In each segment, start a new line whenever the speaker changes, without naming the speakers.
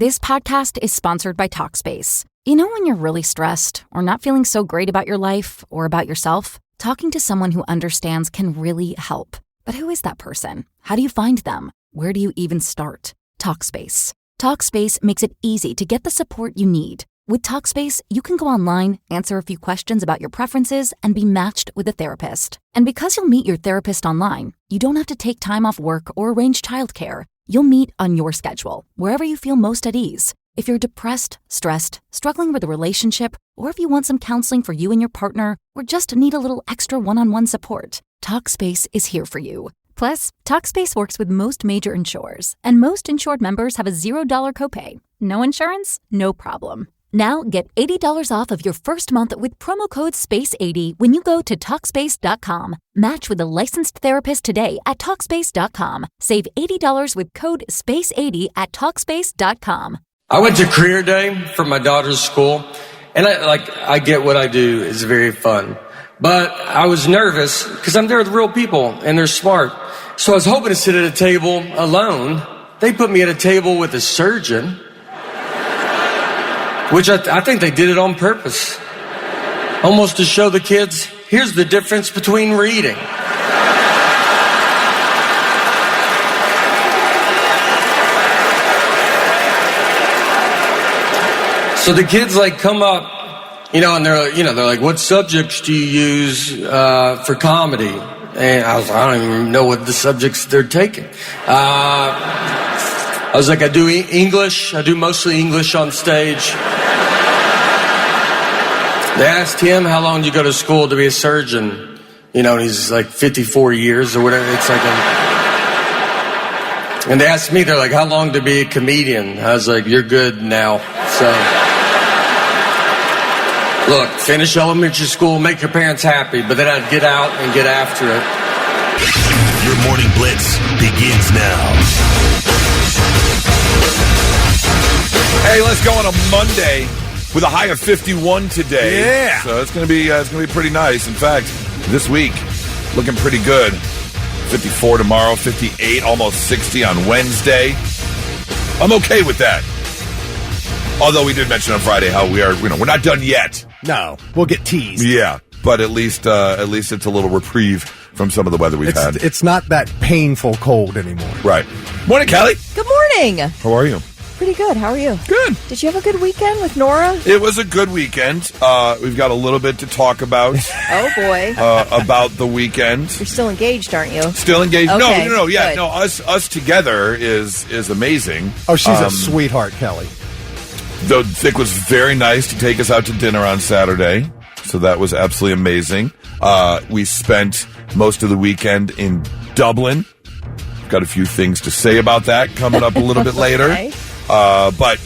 This podcast is sponsored by Talkspace. You know when you're really stressed or not feeling so great about your life or about yourself? Talking to someone who understands can really help. But who is that person? How do you find them? Where do you even start? Talkspace. Talkspace makes it easy to get the support you need. With Talkspace, you can go online, answer a few questions about your preferences, and be matched with a therapist. And because you'll meet your therapist online, you don't have to take time off work or arrange childcare. You'll meet on your schedule, wherever you feel most at ease. If you're depressed, stressed, struggling with a relationship, or if you want some counseling for you and your partner, or just need a little extra one-on-one support, Talkspace is here for you. Plus, Talkspace works with most major insurers, and most insured members have a $0 copay. No insurance? No problem. Now get $80 off of your first month with promo code SPACE80 when you go to Talkspace.com. Match with a licensed therapist today at Talkspace.com. Save $80 with code SPACE80 at Talkspace.com.
I went to career day for my daughter's school, and I get what I do is very fun. But I was nervous because I'm there with real people, and they're smart. So I was hoping to sit at a table alone. They put me at a table with a surgeon, which I think they did it on purpose. Almost to show the kids, here's the difference between reading. So the kids come up, and they're like, what subjects do you use for comedy? And I don't even know what the subjects they're taking. I was like, I do English. I do mostly English on stage. They asked him, how long do you go to school to be a surgeon? And he's like 54 years or whatever. It's like and they asked me, they're like, how long to be a comedian? I was like, you're good now. So, look, finish elementary school, make your parents happy, but then I'd get out and get after it.
Your morning blitz begins now.
Hey, let's go on a Monday with a high of 51 today.
Yeah.
So it's going to be pretty nice. In fact, this week looking pretty good. 54 tomorrow, 58, almost 60 on Wednesday. I'm okay with that. Although we did mention on Friday how we're not done yet.
No, we'll get teased.
Yeah, but at least it's a little reprieve from some of the weather we've had.
It's not that painful cold anymore.
Right. Morning, Kelly.
Good morning.
How are you?
Pretty good. How are you?
Good.
Did you have a good weekend with Nora?
It was a good weekend. We've got a little bit to talk about.
Oh, boy.
About the weekend.
You're still engaged, aren't you?
Still engaged?
Okay,
No. Yeah,
good.
no. Us together is amazing.
Oh, she's a sweetheart, Kelly.
Though Vic was very nice to take us out to dinner on Saturday, so that was absolutely amazing. We spent most of the weekend in Dublin. Got a few things to say about that coming up a little bit later.
Okay.
But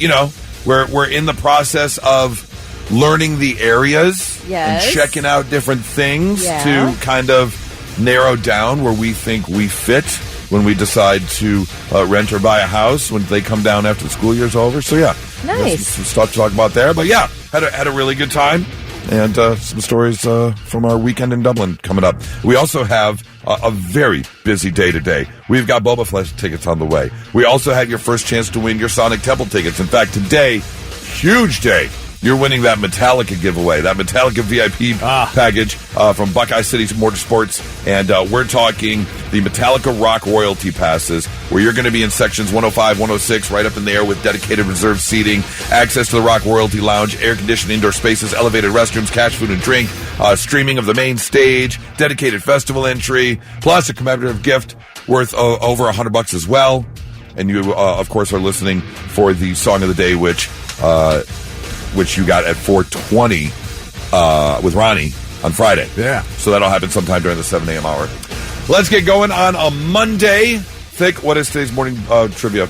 we're in the process of learning the areas
Yes.
and checking out different things
Yeah.
to kind of narrow down where we think we fit when we decide to rent or buy a house when they come down after the school year's over. So yeah,
Nice.
some stuff to talk about there. But yeah, had a really good time. And some stories from our weekend in Dublin coming up. We also have a very busy day today. We've got Boba Fett tickets on the way. We also have your first chance to win your Sonic Temple tickets. In fact, today, huge day. You're winning that Metallica giveaway, that Metallica VIP package from Buckeye City Motorsports. And we're talking the Metallica Rock Royalty Passes, where you're going to be in sections 105, 106, right up in there with dedicated reserved seating, access to the Rock Royalty Lounge, air-conditioned indoor spaces, elevated restrooms, cash food and drink, streaming of the main stage, dedicated festival entry, plus a commemorative gift worth over $100 as well. And you, of course, are listening for the Song of the Day, which you got at 4:20 with Ronnie on Friday.
Yeah.
So that'll happen sometime during the 7 a.m. hour. Let's get going on a Monday. Thick, what is today's morning trivia?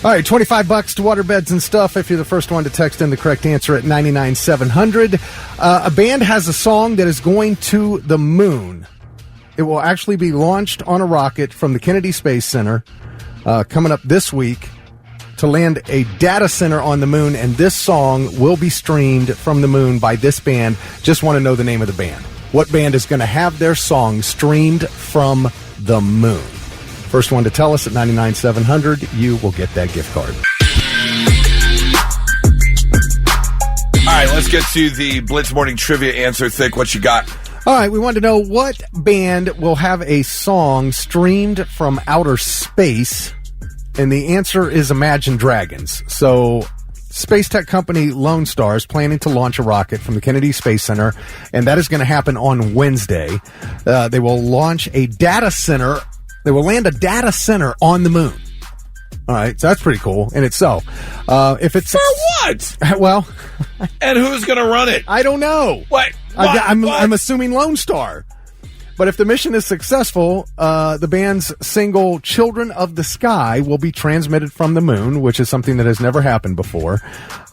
All right, $25 to waterbeds and stuff if you're the first one to text in the correct answer at 99700. A band has a song that is going to the moon. It will actually be launched on a rocket from the Kennedy Space Center coming up this week to land a data center on the moon, and this song will be streamed from the moon by this band. Just want to know the name of the band. What band is going to have their song streamed from the moon? First one to tell us at 99700, you will get that gift card.
get to the Blitz Morning Trivia answer. Thick, what you got?
All right, we wanted to know what band will have a song streamed from outer space, and the answer is Imagine Dragons. So, space tech company Lone Star is planning to launch a rocket from the Kennedy Space Center, and that is going to happen on Wednesday. They will launch a data center. They will land a data center on the moon. All right, so that's pretty cool in itself. If it's
For what?
Well,
and who's going to run it?
I don't know.
What?
I'm assuming Lone Star. But if the mission is successful, the band's single Children of the Sky will be transmitted from the moon, which is something that has never happened before.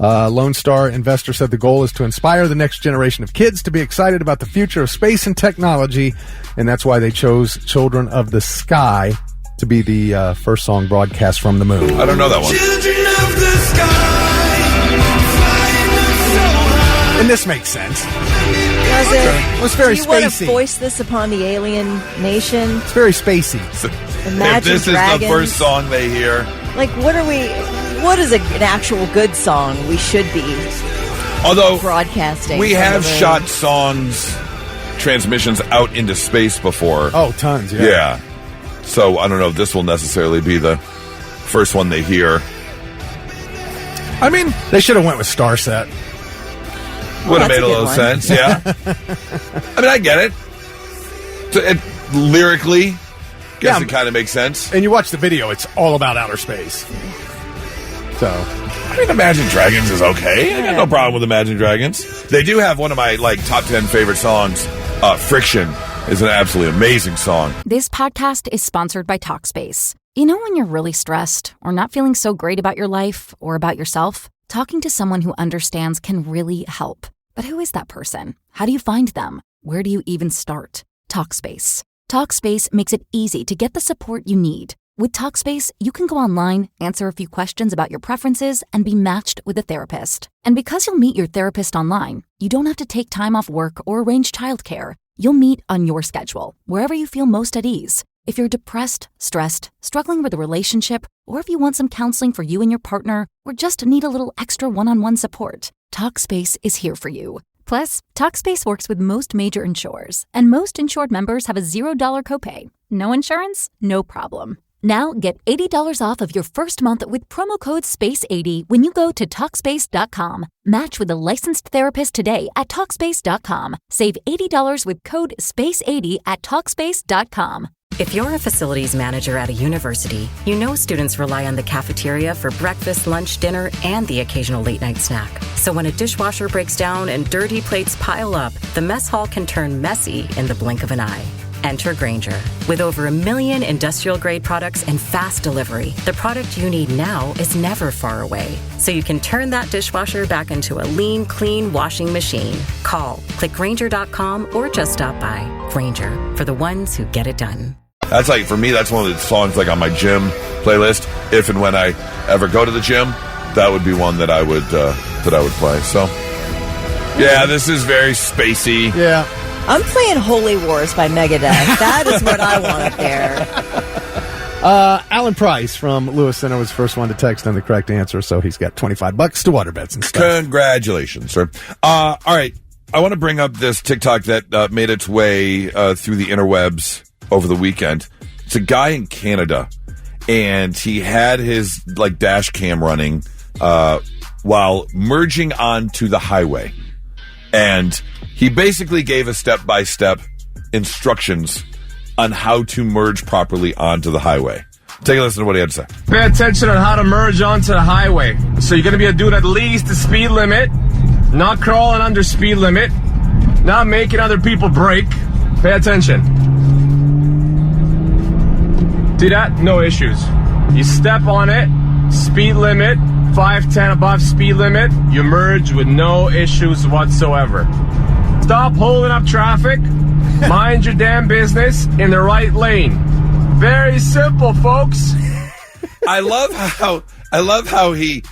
Lone Star investor said the goal is to inspire the next generation of kids to be excited about the future of space and technology, and that's why they chose Children of the Sky to be the first song broadcast from the moon.
I don't know that one.
Children of the sky, flying up so high.
And this makes sense.
Does it?
It was very
Do you want to
spacey.
voice this upon the alien nation?
It's very spacey.
Imagine
If this
Dragons.
is the first song they hear.
Like, what is an actual good song we should be
Although
broadcasting?
we
from
have
the moon?
shot songs, transmissions out into space before.
Oh, tons, yeah.
Yeah. So I don't know if this will necessarily be the first one they hear. I mean,
They should have went with Starset.
would have
that's
made a
a good
little
one.
sense, yeah. I mean, I get it. So lyrically, guess
Yeah.
it kind of makes sense.
And you watch the video, it's all about outer space. So,
I mean, Imagine Dragons is okay. I got no problem with Imagine Dragons. They do have one of my top 10 favorite songs. Friction is an absolutely amazing song.
This podcast is sponsored by Talkspace. You know when you're really stressed or not feeling so great about your life or about yourself? Talking to someone who understands can really help. But who is that person? How do you find them? Where do you even start? Talkspace. Talkspace makes it easy to get the support you need. With Talkspace, you can go online, answer a few questions about your preferences, and be matched with a therapist. And because you'll meet your therapist online, you don't have to take time off work or arrange childcare. You'll meet on your schedule, wherever you feel most at ease. If you're depressed, stressed, struggling with a relationship, or if you want some counseling for you and your partner, or just need a little extra one-on-one support, Talkspace is here for you. Plus, Talkspace works with most major insurers, and most insured members have a $0 copay. No insurance? No problem. Now get $80 off of your first month with promo code SPACE80 when you go to Talkspace.com. Match with a licensed therapist today at Talkspace.com. Save $80 with code SPACE80 at Talkspace.com.
If you're a facilities manager at a university, you know students rely on the cafeteria for breakfast, lunch, dinner, and the occasional late-night snack. So when a dishwasher breaks down and dirty plates pile up, the mess hall can turn messy in the blink of an eye. Enter Grainger. With over 1 million industrial-grade products and fast delivery, the product you need now is never far away. So you can turn that dishwasher back into a lean, clean washing machine. Call, click Grainger.com, or just stop by. Grainger, for the ones who get it done.
That's like, for me, that's one of the songs like on my gym playlist. If and when I ever go to the gym, that would be one that I would play. So, yeah, this is very spacey.
yeah.
I'm playing Holy Wars by Megadeth. That is what I want up there.
Alan Price from Lewis Center was the first one to text in the correct answer, so he's got $25 to water beds and stuff.
Congratulations, sir. All right. I want to bring up this TikTok that made its way through the interwebs over the weekend. It's a guy in Canada, and he had his dash cam running while merging onto the highway. And he basically gave a step-by-step instructions on how to merge properly onto the highway. Take a listen to what he had to say.
Pay attention on how to merge onto the highway. So you're going to be doing at least the speed limit, not crawling under speed limit, not making other people brake. Pay attention. See that? No issues. You step on it, speed limit, 510 above speed limit, you merge with no issues whatsoever. Stop holding up traffic, mind your damn business in the right lane. Very simple, folks.
I love how he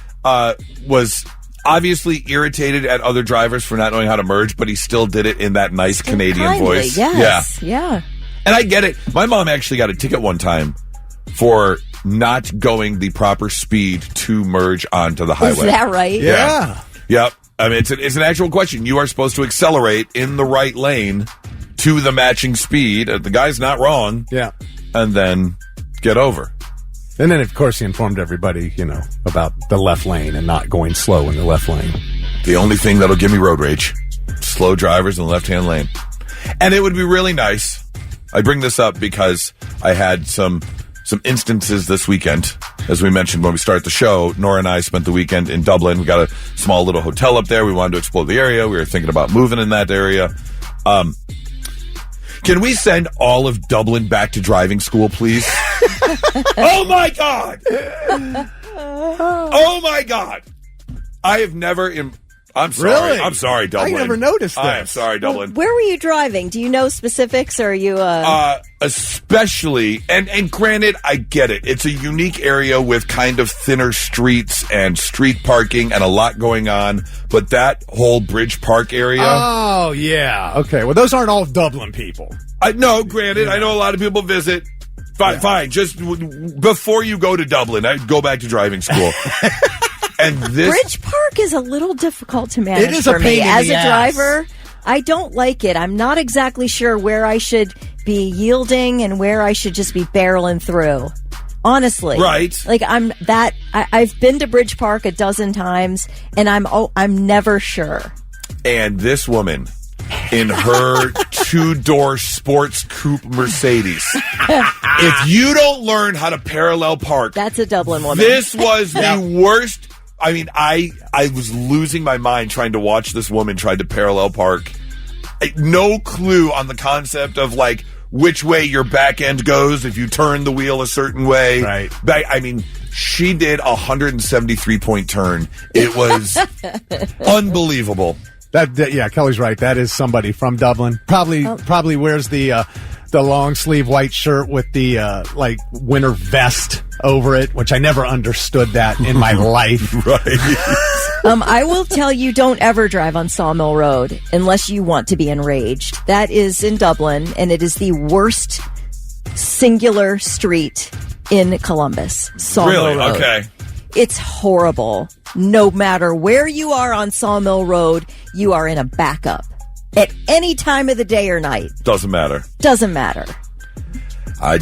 was obviously irritated at other drivers for not knowing how to merge, but he still did it in that nice Canadian
Kindly,
voice.
yes. Yeah.
And I get it. My mom actually got a ticket one time for not going the proper speed to merge onto the highway.
Is that right?
Yeah. Yep. I mean, it's an actual question. You are supposed to accelerate in the right lane to the matching speed. The guy's not wrong.
Yeah.
And then get over.
And then, of course, he informed everybody, about the left lane and not going slow in the left lane.
The only thing that'll give me road rage. Slow drivers in the left-hand lane. And it would be really nice. I bring this up because I had some instances this weekend. As we mentioned when we started the show, Nora and I spent the weekend in Dublin. We got a small little hotel up there. We wanted to explore the area. We were thinking about moving in that area. Can we send all of Dublin back to driving school, please? Oh, my God! Oh, my God! I have never... I'm sorry.
Really?
I'm sorry, Dublin.
I never noticed that.
I'm sorry, Dublin.
Where were you driving? Do you know specifics, or are you...
Especially, and granted, I get it. It's a unique area with kind of thinner streets and street parking and a lot going on. But that whole Bridge Park area...
Oh, yeah. Okay. Well, those aren't all Dublin people.
No, granted, I know a lot of people visit. Fine. Just before you go to Dublin, I'd go back to driving school. And this
Bridge Park is a little difficult to manage
It is a
for
pain
me.
in
As
the
a
ass.
driver, I don't like it. I'm not exactly sure where I should be yielding and where I should just be barreling through. Honestly.
Right.
Like I've been to Bridge Park a dozen times and I'm never sure.
And this woman in her two-door sports coupe Mercedes. If you don't learn how to parallel park,
That's a Dublin woman.
this was the worst. I mean, I was losing my mind trying to watch this woman try to parallel park. No clue on the concept of like which way your back end goes if you turn the wheel a certain way.
Right.
I mean, she did a 173-point turn. It was unbelievable.
Yeah, Kelly's right. That is somebody from Dublin. Probably wears the long sleeve white shirt with the winter vest over it, which I never understood that in my life.
Right.
I will tell you, don't ever drive on Sawmill Road unless you want to be enraged. That is in Dublin, and it is the worst singular street in Columbus. Sawmill
Really?
Road.
Okay.
It's horrible. No matter where you are on Sawmill Road, you are in a backup. At any time of the day or night.
Doesn't matter.
Doesn't matter.
I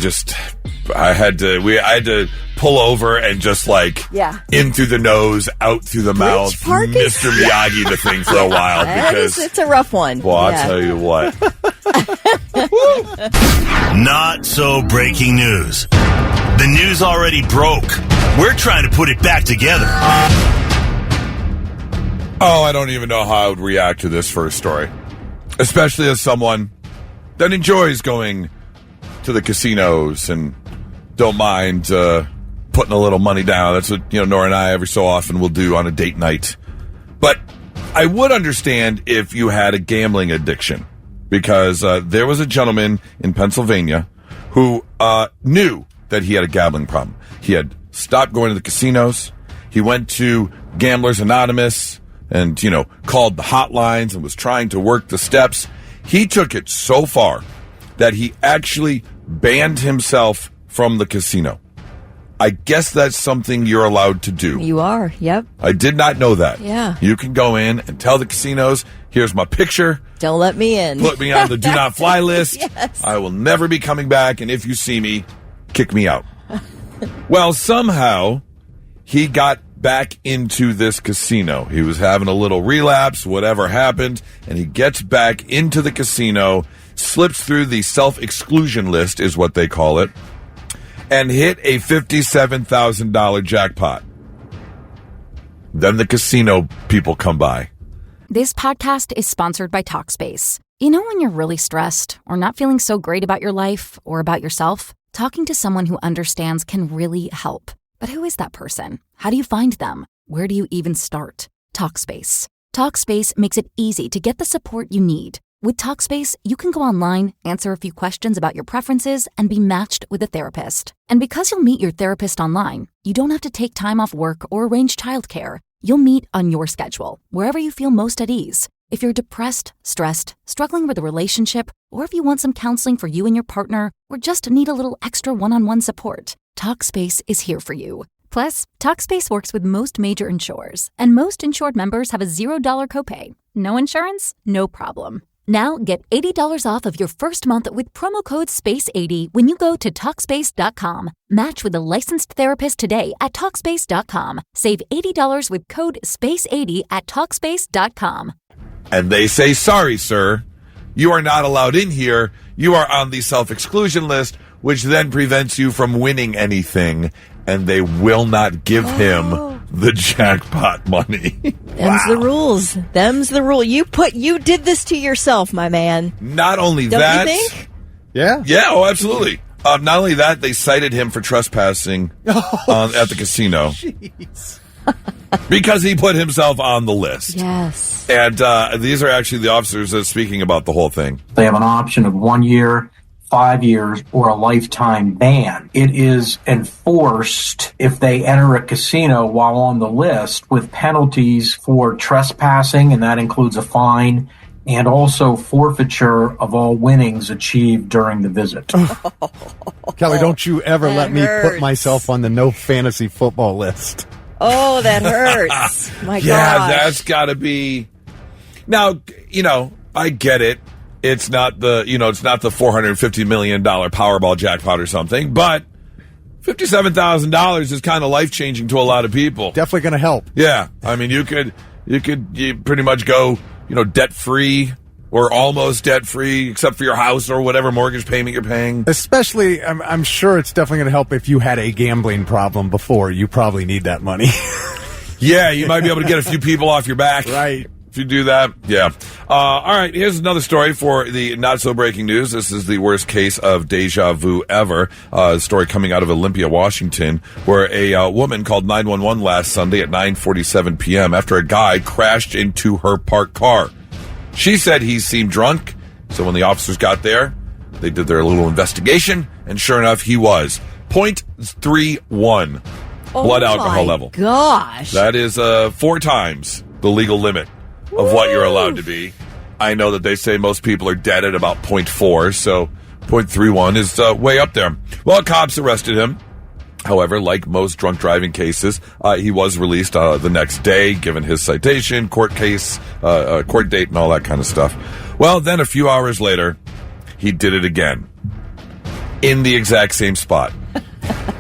had to pull over and just in through the nose, out through the mouth,
Park is-
Mr. Miyagi the thing for a while because
It's a rough one.
well, I'll
Yeah.
tell you what.
Not so breaking news. The news already broke. We're trying to put it back together.
Oh, I don't even know how I would react to this first story, especially as someone that enjoys going to the casinos and don't mind putting a little money down. That's what Nora and I every so often will do on a date night. But I would understand if you had a gambling addiction, because there was a gentleman in Pennsylvania who knew that he had a gambling problem. He had stopped going to the casinos. He went to Gamblers Anonymous and, called the hotlines and was trying to work the steps. He took it so far that he actually banned himself from the casino. I guess that's something you're allowed to do.
You are, yep.
I did not know that.
Yeah.
You can go in and tell the casinos, here's my picture.
Don't let me in.
Put me on the do not fly list.
Yes.
I will never be coming back, and if you see me, kick me out. Well, somehow he got back into this casino. He was having a little relapse, whatever happened, and he gets back into the casino, slips through the self-exclusion list, is what they call it, and hit a $57,000 jackpot. Then the casino people come by.
This podcast is sponsored by Talkspace. You know when you're really stressed or not feeling so great about your life or about yourself? Talking to someone who understands can really help. But who is that person? How do you find them? Where do you even start? Talkspace. Talkspace makes it easy to get the support you need. With Talkspace, you can go online, answer a few questions about your preferences, and be matched with a therapist. And because you'll meet your therapist online, you don't have to take time off work or arrange childcare. You'll meet on your schedule, wherever you feel most at ease. If you're depressed, stressed, struggling with a relationship, or if you want some counseling for you and your partner, or just need a little extra one-on-one support, Talkspace is here for you. Plus, Talkspace works with most major insurers, and most insured members have a $0 copay. No insurance? No problem. Now get $80 off of your first month with promo code SPACE80 when you go to Talkspace.com. Match with a licensed therapist today at Talkspace.com. Save $80 with code SPACE80 at Talkspace.com.
And they say, sorry, sir, you are not allowed in here. You are on the self-exclusion list, which then prevents you from winning anything. And they will not give him the jackpot money.
Them's the rules. Them's the rule. You did this to yourself, my man.
Not only
Don't
that.
you think?
Yeah, oh, absolutely. Not only that, they cited him for trespassing at the casino.
Jeez.
Because he put himself on the list.
Yes.
And these are actually the officers speaking about the whole thing.
They have an option of 1 year, 5 years, or a lifetime ban. It is enforced if they enter a casino while on the list with penalties for trespassing, and that includes a fine, and also forfeiture of all winnings achieved during the visit.
Kelly, don't you ever
That
let me
hurts.
put myself on the no fantasy football list.
Oh, that hurts. My
Yeah,
gosh.
that's got to be. Now, I get it. It's not the $450 million Powerball jackpot or something, but $57,000 is kind of life changing to a lot of people.
Definitely going to help.
Yeah, I mean, you pretty much go, debt free or almost debt free, except for your house or whatever mortgage payment you're paying.
Especially, I'm sure it's definitely going to help if you had a gambling problem before. You probably need that money.
Yeah, you might be able to get a few people off your back.
Right.
If you do that, yeah. All right, here's another story for the not-so-breaking news. This is the worst case of deja vu ever. A story coming out of Olympia, Washington, where a woman called 911 last Sunday at 9:47 p.m. after a guy crashed into her parked car. She said he seemed drunk, so when the officers got there, they did their little investigation, and sure enough, he was. 0.31 blood alcohol level.
Gosh.
That is 4 times the legal limit of what you're allowed to be. I know that they say most people are dead at about 0.4, so 0.31 is way up there. Well, cops arrested him. However, like most drunk driving cases, he was released the next day, given his citation, court case, court date, and all that kind of stuff. Well, then a few hours later, he did it again. In the exact same spot.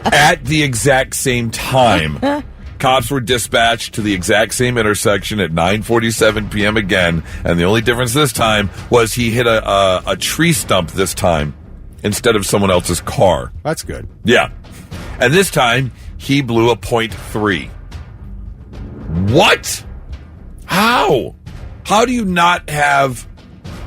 At the exact same time. Cops were dispatched to the exact same intersection at 9:47 p.m. again, and the only difference this time was he hit a tree stump this time instead of someone else's car.
That's good.
Yeah. And this time, he blew a 0.3. What? How? How do you not have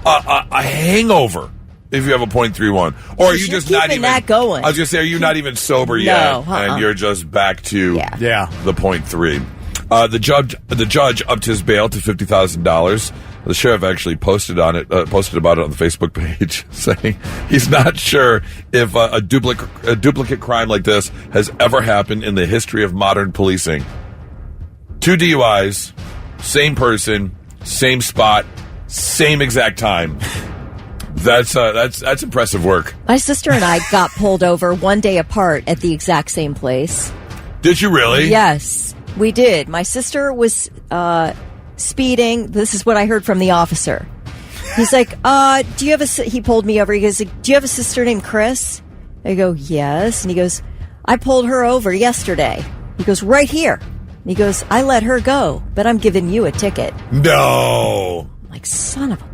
a hangover if you have a 0.31? Or are you just not even
that going?
I was going to say, are you not even sober yet? And you're just back to the 0.3. The judge upped his bail to $50,000. The sheriff actually posted about it on the Facebook page, saying he's not sure if a duplicate crime like this has ever happened in the history of modern policing. 2 DUIs, same person, same spot, same exact time. That's impressive work.
My sister and I got pulled over one day apart at the exact same place.
Did you really?
Yes, we did. My sister was speeding. This is what I heard from the officer. He's like, do you have he pulled me over. He goes, do you have a sister named Chris? I go, yes. And he goes, I pulled her over yesterday. He goes, right here. And he goes, I let her go, but I'm giving you a ticket.
No.
I'm like, son of a...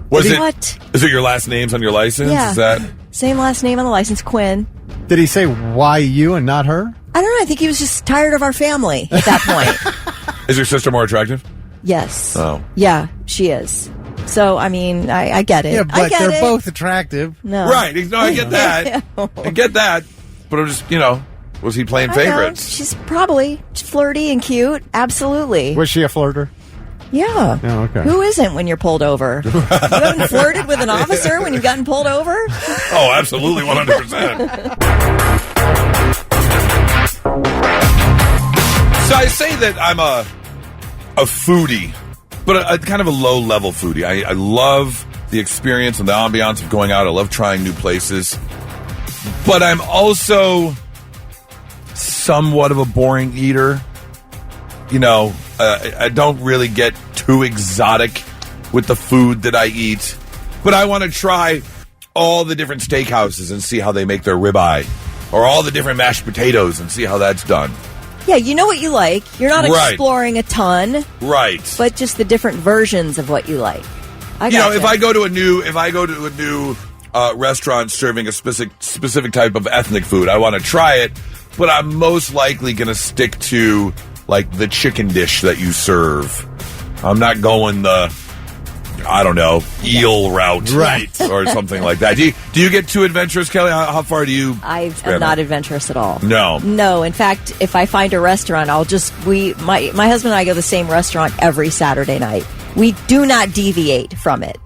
What? Is it your last names on your license?
Yeah.
Is that...
Same last name on the license, Quinn.
Did he say why you and not her?
I don't know. I think he was just tired of our family at that point.
Is your sister more attractive?
Yes.
Oh.
Yeah, she is. So, I mean, I get it.
Yeah, but they're both attractive.
No.
Right. No, I get that. I get that. But I'm just, was he playing favorites?
She's probably flirty and cute. Absolutely.
Was she a flirter?
Yeah.
Oh, okay.
Who isn't when you're pulled over? You haven't flirted with an officer when you've gotten pulled over?
Oh, absolutely, 100%. So I say that I'm a foodie, but a kind of a low-level foodie. I love the experience and the ambiance of going out. I love trying new places. But I'm also somewhat of a boring eater. You know, I don't really get too exotic with the food that I eat. But I want to try all the different steakhouses and see how they make their ribeye. Or all the different mashed potatoes and see how that's done.
Yeah, you know what you like. You're not exploring a ton.
Right.
But just the different versions of what you like.
If I go to a new restaurant serving a specific type of ethnic food, I want to try it, but I'm most likely going to stick to like the chicken dish that you serve. I'm not going the eel route,
right,
or something like that. Do you get too adventurous, Kelly? How far do you?
I'm not adventurous at all.
No.
In fact, if I find a restaurant, my husband and I go to the same restaurant every Saturday night. We do not deviate from it.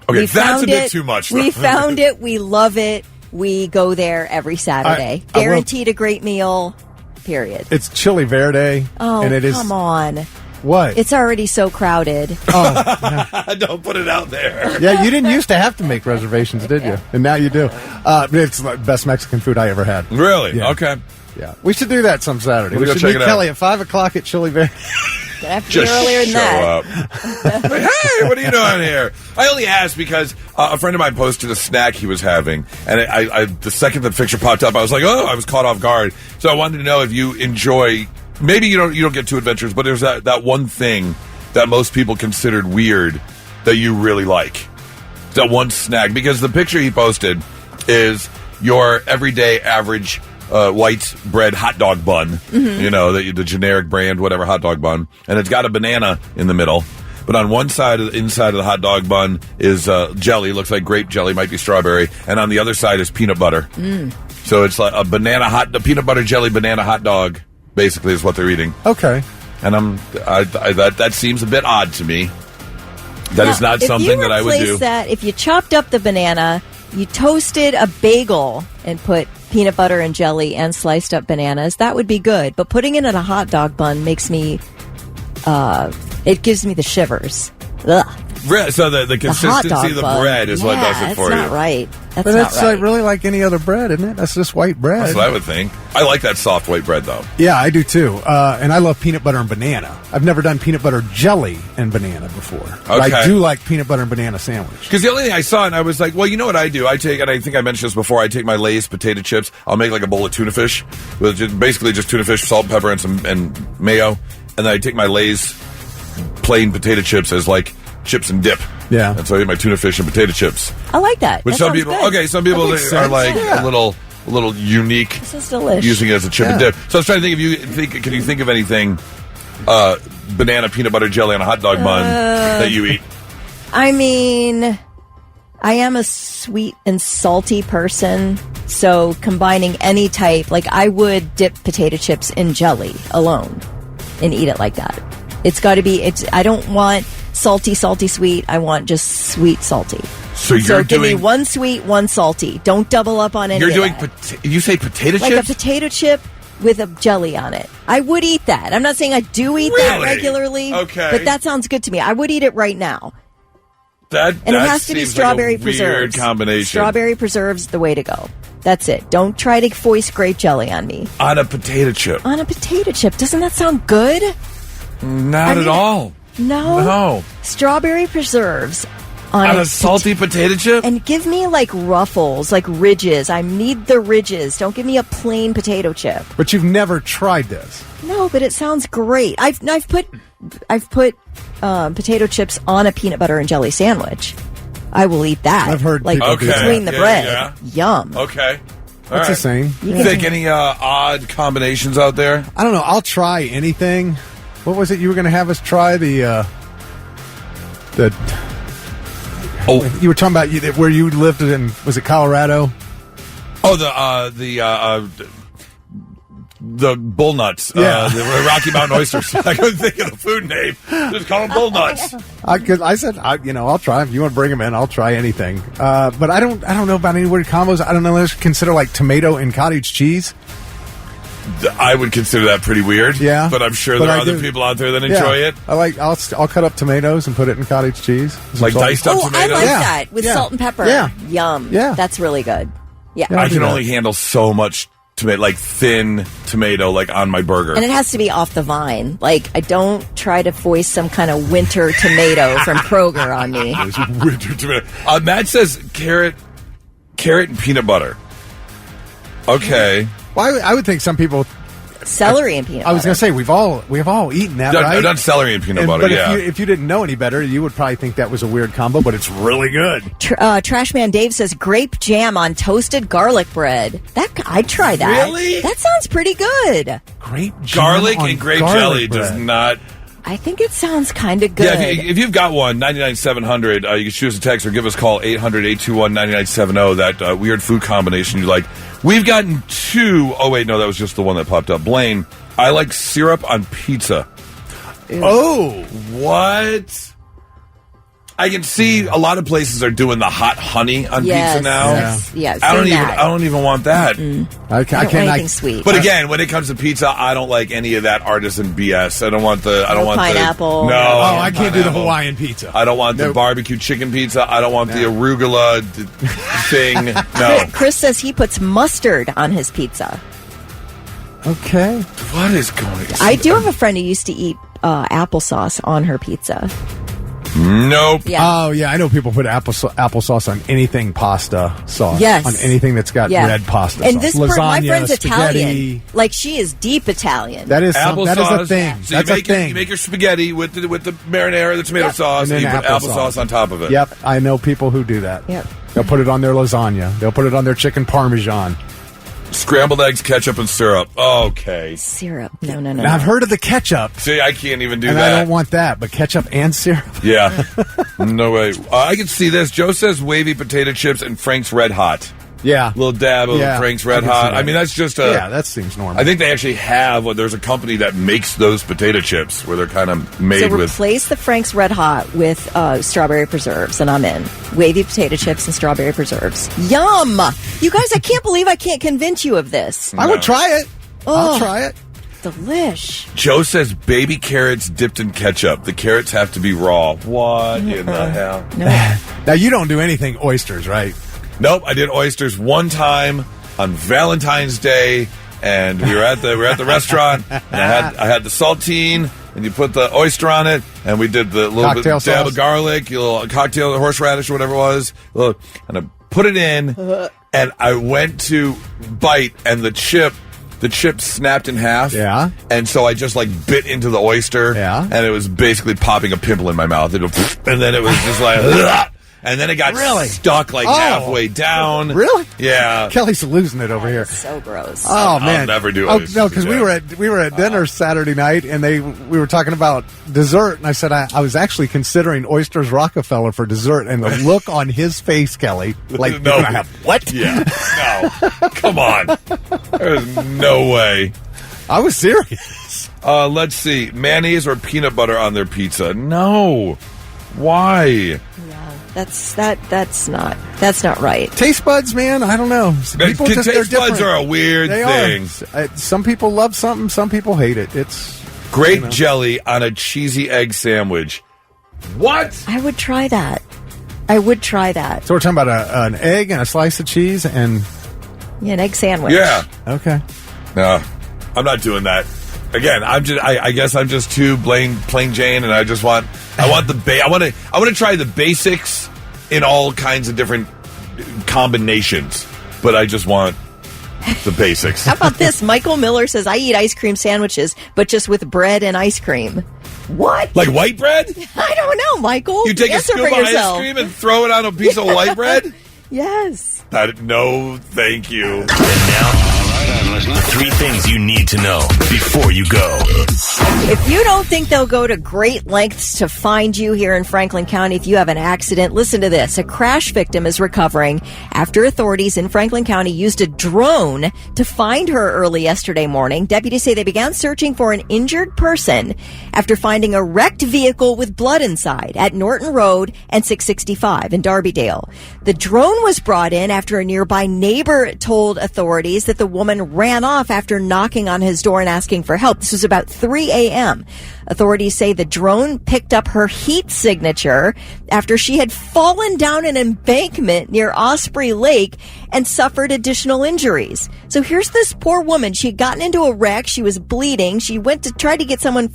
Okay, that's a bit too much.
We found it. We love it. We go there every Saturday. Guaranteed a great meal. Period.
It's Chili Verde.
Oh,
and it is,
come on.
What?
It's already so crowded.
Oh,
don't put it out there.
Yeah, you didn't used to have to make reservations, did you? And now you do. It's the best Mexican food I ever had.
Really?
Yeah.
Okay.
Yeah, we should do that some Saturday. We should meet Kelly at 5 o'clock at Chili Verde.
Have to be earlier than that.
Hey, what are you doing here? I only asked because a friend of mine posted a snack he was having, and I the second the picture popped up, I was like, oh, I was caught off guard. So I wanted to know if you enjoy. Maybe you don't get too adventurous, but there's that one thing that most people considered weird that you really like. That one snack, because the picture he posted is your everyday average white bread hot dog bun, you know, the generic brand, whatever hot dog bun, and it's got a banana in the middle. But on one side, inside of the hot dog bun is jelly, looks like grape jelly, might be strawberry, and on the other side is peanut butter. So it's like a peanut butter jelly banana hot dog. Basically, is what they're eating.
Okay,
and that seems a bit odd to me. That is not something that I would do.
If you chopped up the banana, you toasted a bagel and put peanut butter and jelly and sliced up bananas, that would be good. But putting it in a hot dog bun makes me, it gives me the shivers. Ugh.
So the consistency of the bread is what does it for you.
That's not right.
But that's like really like any other bread, isn't it? That's just white bread.
That's what I would think. I like that soft white bread, though.
Yeah, I do too. And I love peanut butter and banana. I've never done peanut butter jelly and banana before. But I do like peanut butter and banana sandwich.
Because the only thing I saw, and I was like, well, you know what I do? I take, and I think I mentioned this before, I take my Lay's potato chips. I'll make like a bowl of tuna fish with basically just tuna fish, salt, pepper, and mayo. And then I take my Lay's plain potato chips as like chips and dip.
Yeah.
And so I eat my tuna fish and potato chips.
I like that.
But some people, some people are like a little unique.
This is delicious.
Using it as a chip and dip. So I was trying to think can you think of anything banana peanut butter jelly on a hot dog bun that you eat?
I mean, I am a sweet and salty person, so combining any type, like I would dip potato chips in jelly alone and eat it like that. It's got to be, I don't want salty, sweet. I want just sweet, salty.
So
give me one sweet, one salty. Don't double up on any
You're
of
doing,
that.
You say potato
like
chips?
Like a potato chip with a jelly on it. I would eat that. I'm not saying I do eat that regularly.
Okay.
But that sounds good to me. I would eat it right now.
And
it has to be strawberry
like a
preserves.
Weird combination.
Strawberry preserves, the way to go. That's it. Don't try to foist grape jelly on me.
On a potato chip.
On a potato chip. Doesn't that sound good?
Not at all.
No. Strawberry preserves
on a salty potato chip?
And give me like ruffles, like ridges. I need the ridges. Don't give me a plain potato chip.
But you've never tried this.
No, but it sounds great. I've put potato chips on a peanut butter and jelly sandwich. I will eat that.
I've heard
like between the bread.
Yeah.
Yum.
Okay.
That's the same.
You think any odd combinations out there?
I don't know. I'll try anything. What was it you were going to have us try? You were talking about where you lived in, was it Colorado?
Oh, the bull nuts.
Yeah.
The Rocky Mountain oysters. I couldn't think of the food name. Just call them bull nuts.
I said, I'll try. If you want to bring them in, I'll try anything. But I don't know about any weird combos. I don't know. Let's consider like tomato and cottage cheese.
I would consider that pretty weird.
Yeah,
but I'm sure there are other people out there that enjoy it.
I'll cut up tomatoes and put it in cottage cheese,
like diced up tomatoes.
I like that with salt and pepper.
Yeah.
Yum.
Yeah,
that's really good. Yeah,
I can only handle so much tomato, like thin tomato, like on my burger.
And it has to be off the vine. Like, I don't try to foist some kind of winter tomato from Kroger on me.
Winter tomato. Matt says carrot and peanut butter. Okay.
Well, I would think some people...
Celery and peanut butter.
I was going to say, we've all eaten that, right?
I've done celery and peanut butter,
but
yeah.
if you didn't know any better, you would probably think that was a weird combo, but it's really good.
Trashman Dave says grape jam on toasted garlic bread. I'd try that.
Really?
That sounds pretty good.
Grape jam
Garlic
on
and grape
garlic
jelly
bread.
does not...
I think it sounds kind of good.
Yeah, if you've got one, 99-700, you can shoot us a text or give us a call, 800-821-9970, that weird food combination you like. We've gotten two... Oh, wait, no, that was just the one that popped up. Blaine, I like syrup on pizza.
Ew.
Oh, what? I can see a lot of places are doing the hot honey on pizza now.
Yes,
I don't even want that.
I
don't want anything sweet.
But again, when it comes to pizza, I don't like any of that artisan BS. I don't want the
pineapple.
No,
I can't do the Hawaiian pizza.
I don't want the barbecue chicken pizza. I don't want the arugula thing. No.
Chris says he puts mustard on his pizza.
Okay.
What is going on?
I do have a friend who used to eat applesauce on her pizza.
Nope.
Yeah.
Oh, yeah. I know people put applesauce on anything pasta sauce.
Yes.
On anything that's got red pasta
and
sauce.
this my friend's Italian. Like, she is deep Italian.
That is a thing.
So
that's a thing.
You make your spaghetti with the marinara, the tomato sauce, and you put applesauce on top of it.
Yep. I know people who do that.
Yep.
They'll put it on their lasagna. They'll put it on their chicken parmesan.
Scrambled eggs, ketchup, and syrup. Okay.
Syrup. No.
Now, I've heard of the ketchup.
See, I can't even do
and
that.
I don't want that, but ketchup and syrup?
Yeah. No way. I can see this. Joe says wavy potato chips and Frank's Red Hot.
Yeah.
Little dab of Frank's Red Hot. I mean, that's just a...
Yeah, that seems normal.
I think they actually have... there's a company that makes those potato chips where they're kind of made with...
So replace the Frank's Red Hot with strawberry preserves, and I'm in. Wavy potato chips and strawberry preserves. Yum! You guys, I can't believe I can't convince you of this.
I would try it. I'll try it.
Delish.
Joe says baby carrots dipped in ketchup. The carrots have to be raw. What in the hell?
No.
Now, you don't do anything oysters, right?
Nope, I did oysters one time on Valentine's Day, and we were at the restaurant. And I had the saltine, and you put the oyster on it, and we did the little
cocktail
bit dab
sauce.
of garlic, a little cocktail horseradish or whatever it was, and I put it in, and I went to bite, and the chip snapped in half.
Yeah.
And so I just bit into the oyster.
Yeah.
And it was basically popping a pimple in my mouth. And then it was just like, ugh. And then it got stuck halfway down.
Really?
Yeah.
Kelly's losing it over here.
So gross.
Oh, man.
I'll never do
oysters. No, because we were at dinner Saturday night, and we were talking about dessert, and I said I was actually considering oysters Rockefeller for dessert, and the look on his face, Kelly, like,
no.
you're gonna have what?
Yeah. No. Come on. There's no way.
I was serious.
Let's see. Mayonnaise or peanut butter on their pizza? No. Why?
That's not right.
Taste buds, man, I don't know. People
Taste
they're
buds
different.
are a weird thing.
Some people love something, some people hate it. It's
grape jelly on a cheesy egg sandwich. What?
I would try that.
So we're talking about an egg and a slice of cheese and
an egg sandwich.
Yeah.
Okay.
No, I'm not doing that. Again, I guess I'm just too plain Jane, and I want to try the basics in all kinds of different combinations, but I just want the basics.
How about this? Michael Miller says, I eat ice cream sandwiches, but just with bread and ice cream. What?
Like white bread?
I don't know, Michael.
You take a scoop of ice cream and throw it on a piece of white bread?
Yes.
No, thank you.
And now, 3 things you need to know before you go.
If you don't think they'll go to great lengths to find you here in Franklin County if you have an accident, listen to this. A crash victim is recovering after authorities in Franklin County used a drone to find her early yesterday morning. Deputies say they began searching for an injured person after finding a wrecked vehicle with blood inside at Norton Road and 665 in Darbydale. The drone was brought in after a nearby neighbor told authorities that the woman ran ran off after knocking on his door and asking for help. This was about 3 a.m. Authorities say the drone picked up her heat signature after she had fallen down an embankment near Osprey Lake and suffered additional injuries. So here's this poor woman. She had gotten into a wreck. She was bleeding. She went to try to get someone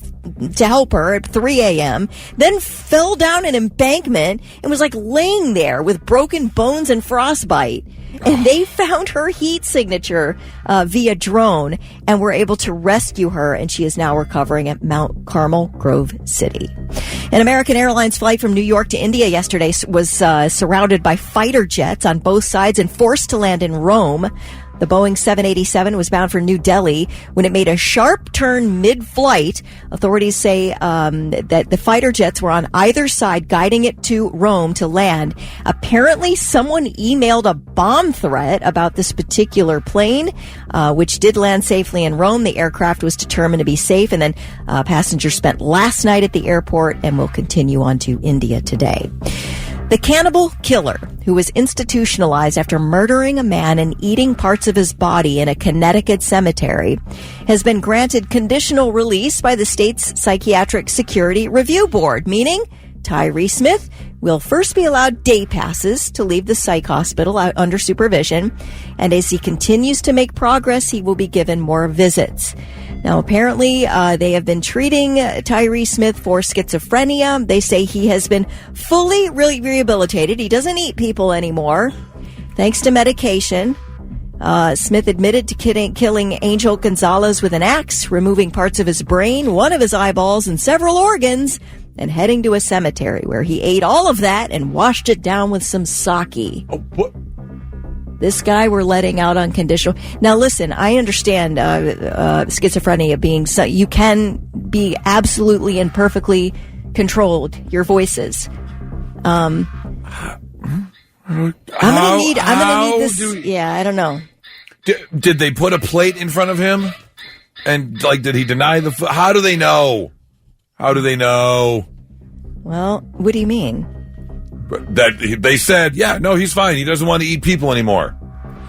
to help her at 3 a.m., then fell down an embankment and was like laying there with broken bones and frostbite. And they found her heat signature via drone and were able to rescue her, and she is now recovering at Mount Carmel, Grove City. An American Airlines flight from New York to India yesterday was surrounded by fighter jets on both sides and forced to land in Rome. The Boeing 787 was bound for New Delhi when it made a sharp turn mid-flight. Authorities say that the fighter jets were on either side, guiding it to Rome to land. Apparently, someone emailed a bomb threat about this particular plane, which did land safely in Rome. The aircraft was determined to be safe, and then passengers spent last night at the airport and will continue on to India today. The cannibal killer, who was institutionalized after murdering a man and eating parts of his body in a Connecticut cemetery, has been granted conditional release by the state's Psychiatric Security Review Board, meaning Tyree Smith will first be allowed day passes to leave the psych hospital under supervision, and as he continues to make progress, he will be given more visits. Now, apparently, they have been treating Tyree Smith for schizophrenia. They say he has been fully rehabilitated. He doesn't eat people anymore, thanks to medication. Smith admitted to killing Angel Gonzalez with an axe, removing parts of his brain, one of his eyeballs, and several organs, and heading to a cemetery where he ate all of that and washed it down with some sake.
Oh, what?
This guy we're letting out on conditional. Now, listen, I understand schizophrenia being you can be absolutely and perfectly controlled, your voices. I'm gonna need this. Yeah, I don't know.
Did they put a plate in front of him? And, like, did he deny the... How do they know? How do they know?
Well, what do you mean?
That they said, yeah, no, he's fine. He doesn't want to eat people anymore.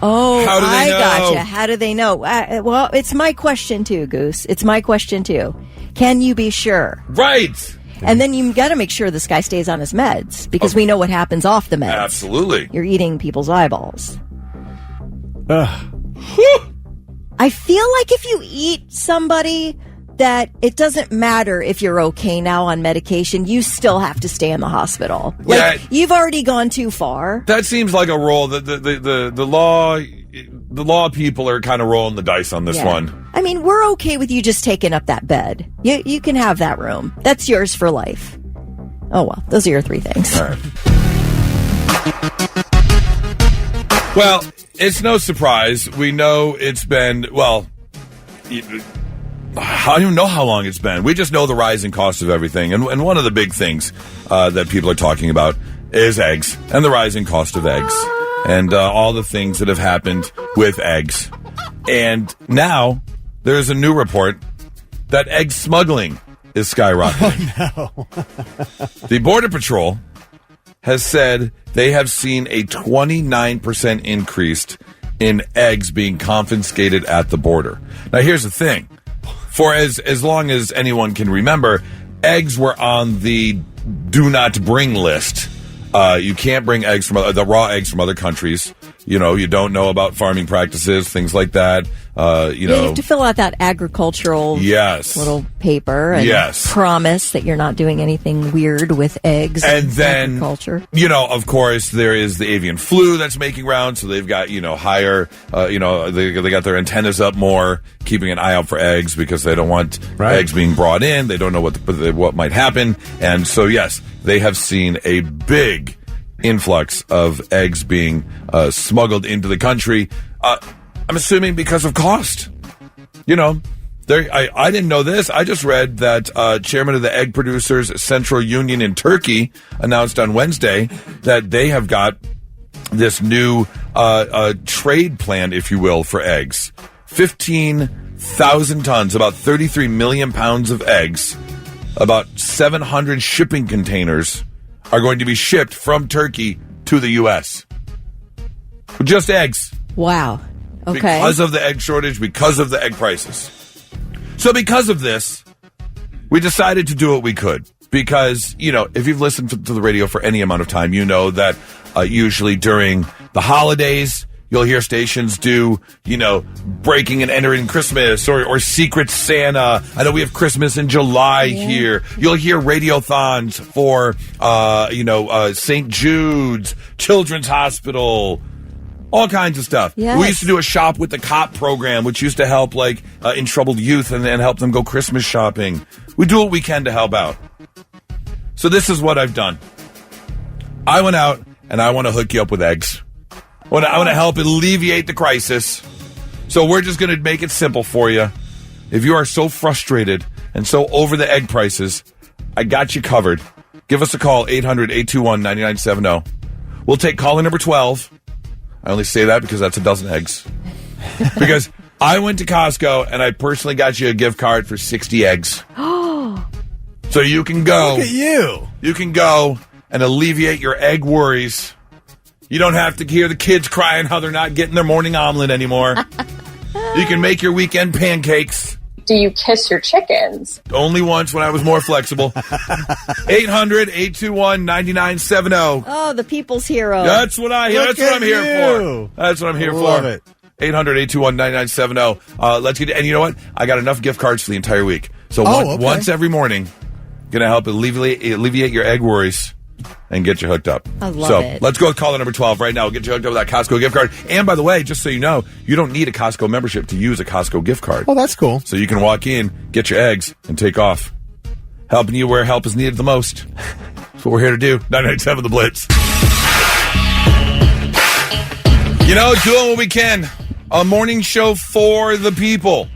Oh,
how do they know?
Gotcha. How do they know? Well, it's my question too, Goose. It's my question too. Can you be sure?
Right.
And then you got to make sure this guy stays on his meds, because we know what happens off the meds.
Absolutely.
You're eating people's eyeballs.
Ugh.
I feel like if you eat somebody, that it doesn't matter if you're okay now on medication, you still have to stay in the hospital. Like, you've already gone too far.
That seems like a role that the law people are kind of rolling the dice on this one.
I mean, we're okay with you just taking up that bed. You can have that room. That's yours for life. Oh, well, those are your three things.
All right. Well, it's no surprise. We know it's been, well, I don't even know how long it's been. We just know the rising cost of everything. And one of the big things that people are talking about is eggs and the rising cost of eggs and all the things that have happened with eggs. And now there's a new report that egg smuggling is skyrocketing.
Oh, no.
The Border Patrol has said they have seen a 29% increase in eggs being confiscated at the border. Now, here's the thing. For as long as anyone can remember, eggs were on the do not bring list. You can't bring eggs from the raw eggs from other countries. You know, you don't know about farming practices, things like that. You
have to fill out that agricultural little paper and promise that you're not doing anything weird with eggs and then agriculture.
You know, of course, there is the avian flu that's making rounds, so they've got, higher, they got their antennas up more, keeping an eye out for eggs because they don't want eggs being brought in. They don't know what might happen. And so, yes, they have seen a big influx of eggs being smuggled into the country. I'm assuming because of cost. I didn't know this. I just read that chairman of the Egg Producers Central Union in Turkey announced on Wednesday that they have got this new trade plan, if you will, for eggs. 15,000 tons, about 33 million pounds of eggs, about 700 shipping containers are going to be shipped from Turkey to the U.S. Just eggs.
Wow. Okay.
Because of the egg shortage, because of the egg prices. So because of this, we decided to do what we could. Because, if you've listened to the radio for any amount of time, you know that usually during the holidays, you'll hear stations do, breaking and entering Christmas or Secret Santa. I know we have Christmas in July here. You'll hear radiothons for, St. Jude's, Children's Hospital, all kinds of stuff.
Yes.
We used to do a Shop with the Cop program, which used to help, in troubled youth and help them go Christmas shopping. We do what we can to help out. So this is what I've done. I went out and I want to hook you up with eggs. I want to help alleviate the crisis. So we're just going to make it simple for you. If you are so frustrated and so over the egg prices, I got you covered. Give us a call, 800-821-9970. We'll take caller number 12. I only say that because that's a dozen eggs. Because I went to Costco and I personally got you a gift card for 60 eggs. So you can go.
Look at you.
You can go and alleviate your egg worries. You don't have to hear the kids crying how they're not getting their morning omelet anymore. You can make your weekend pancakes.
Do you kiss your chickens?
Only once when I was more flexible. 800-821-9970.
Oh, the people's hero.
That's what I'm here for. That's what I'm here for.
Love it.
800-821-9970. Let's get it. And you know what? I got enough gift cards for the entire week. So once every morning, going to help alleviate your egg worries and get you hooked up.
I love it.
Let's go with caller number 12 right now. We'll get you hooked up with that Costco gift card. And by the way, just so you know, you don't need a Costco membership to use a Costco gift card.
Oh, that's cool.
So you can walk in, get your eggs, and take off. Helping you where help is needed the most. That's what we're here to do. 997 The Blitz. Doing what we can. A morning show for the people.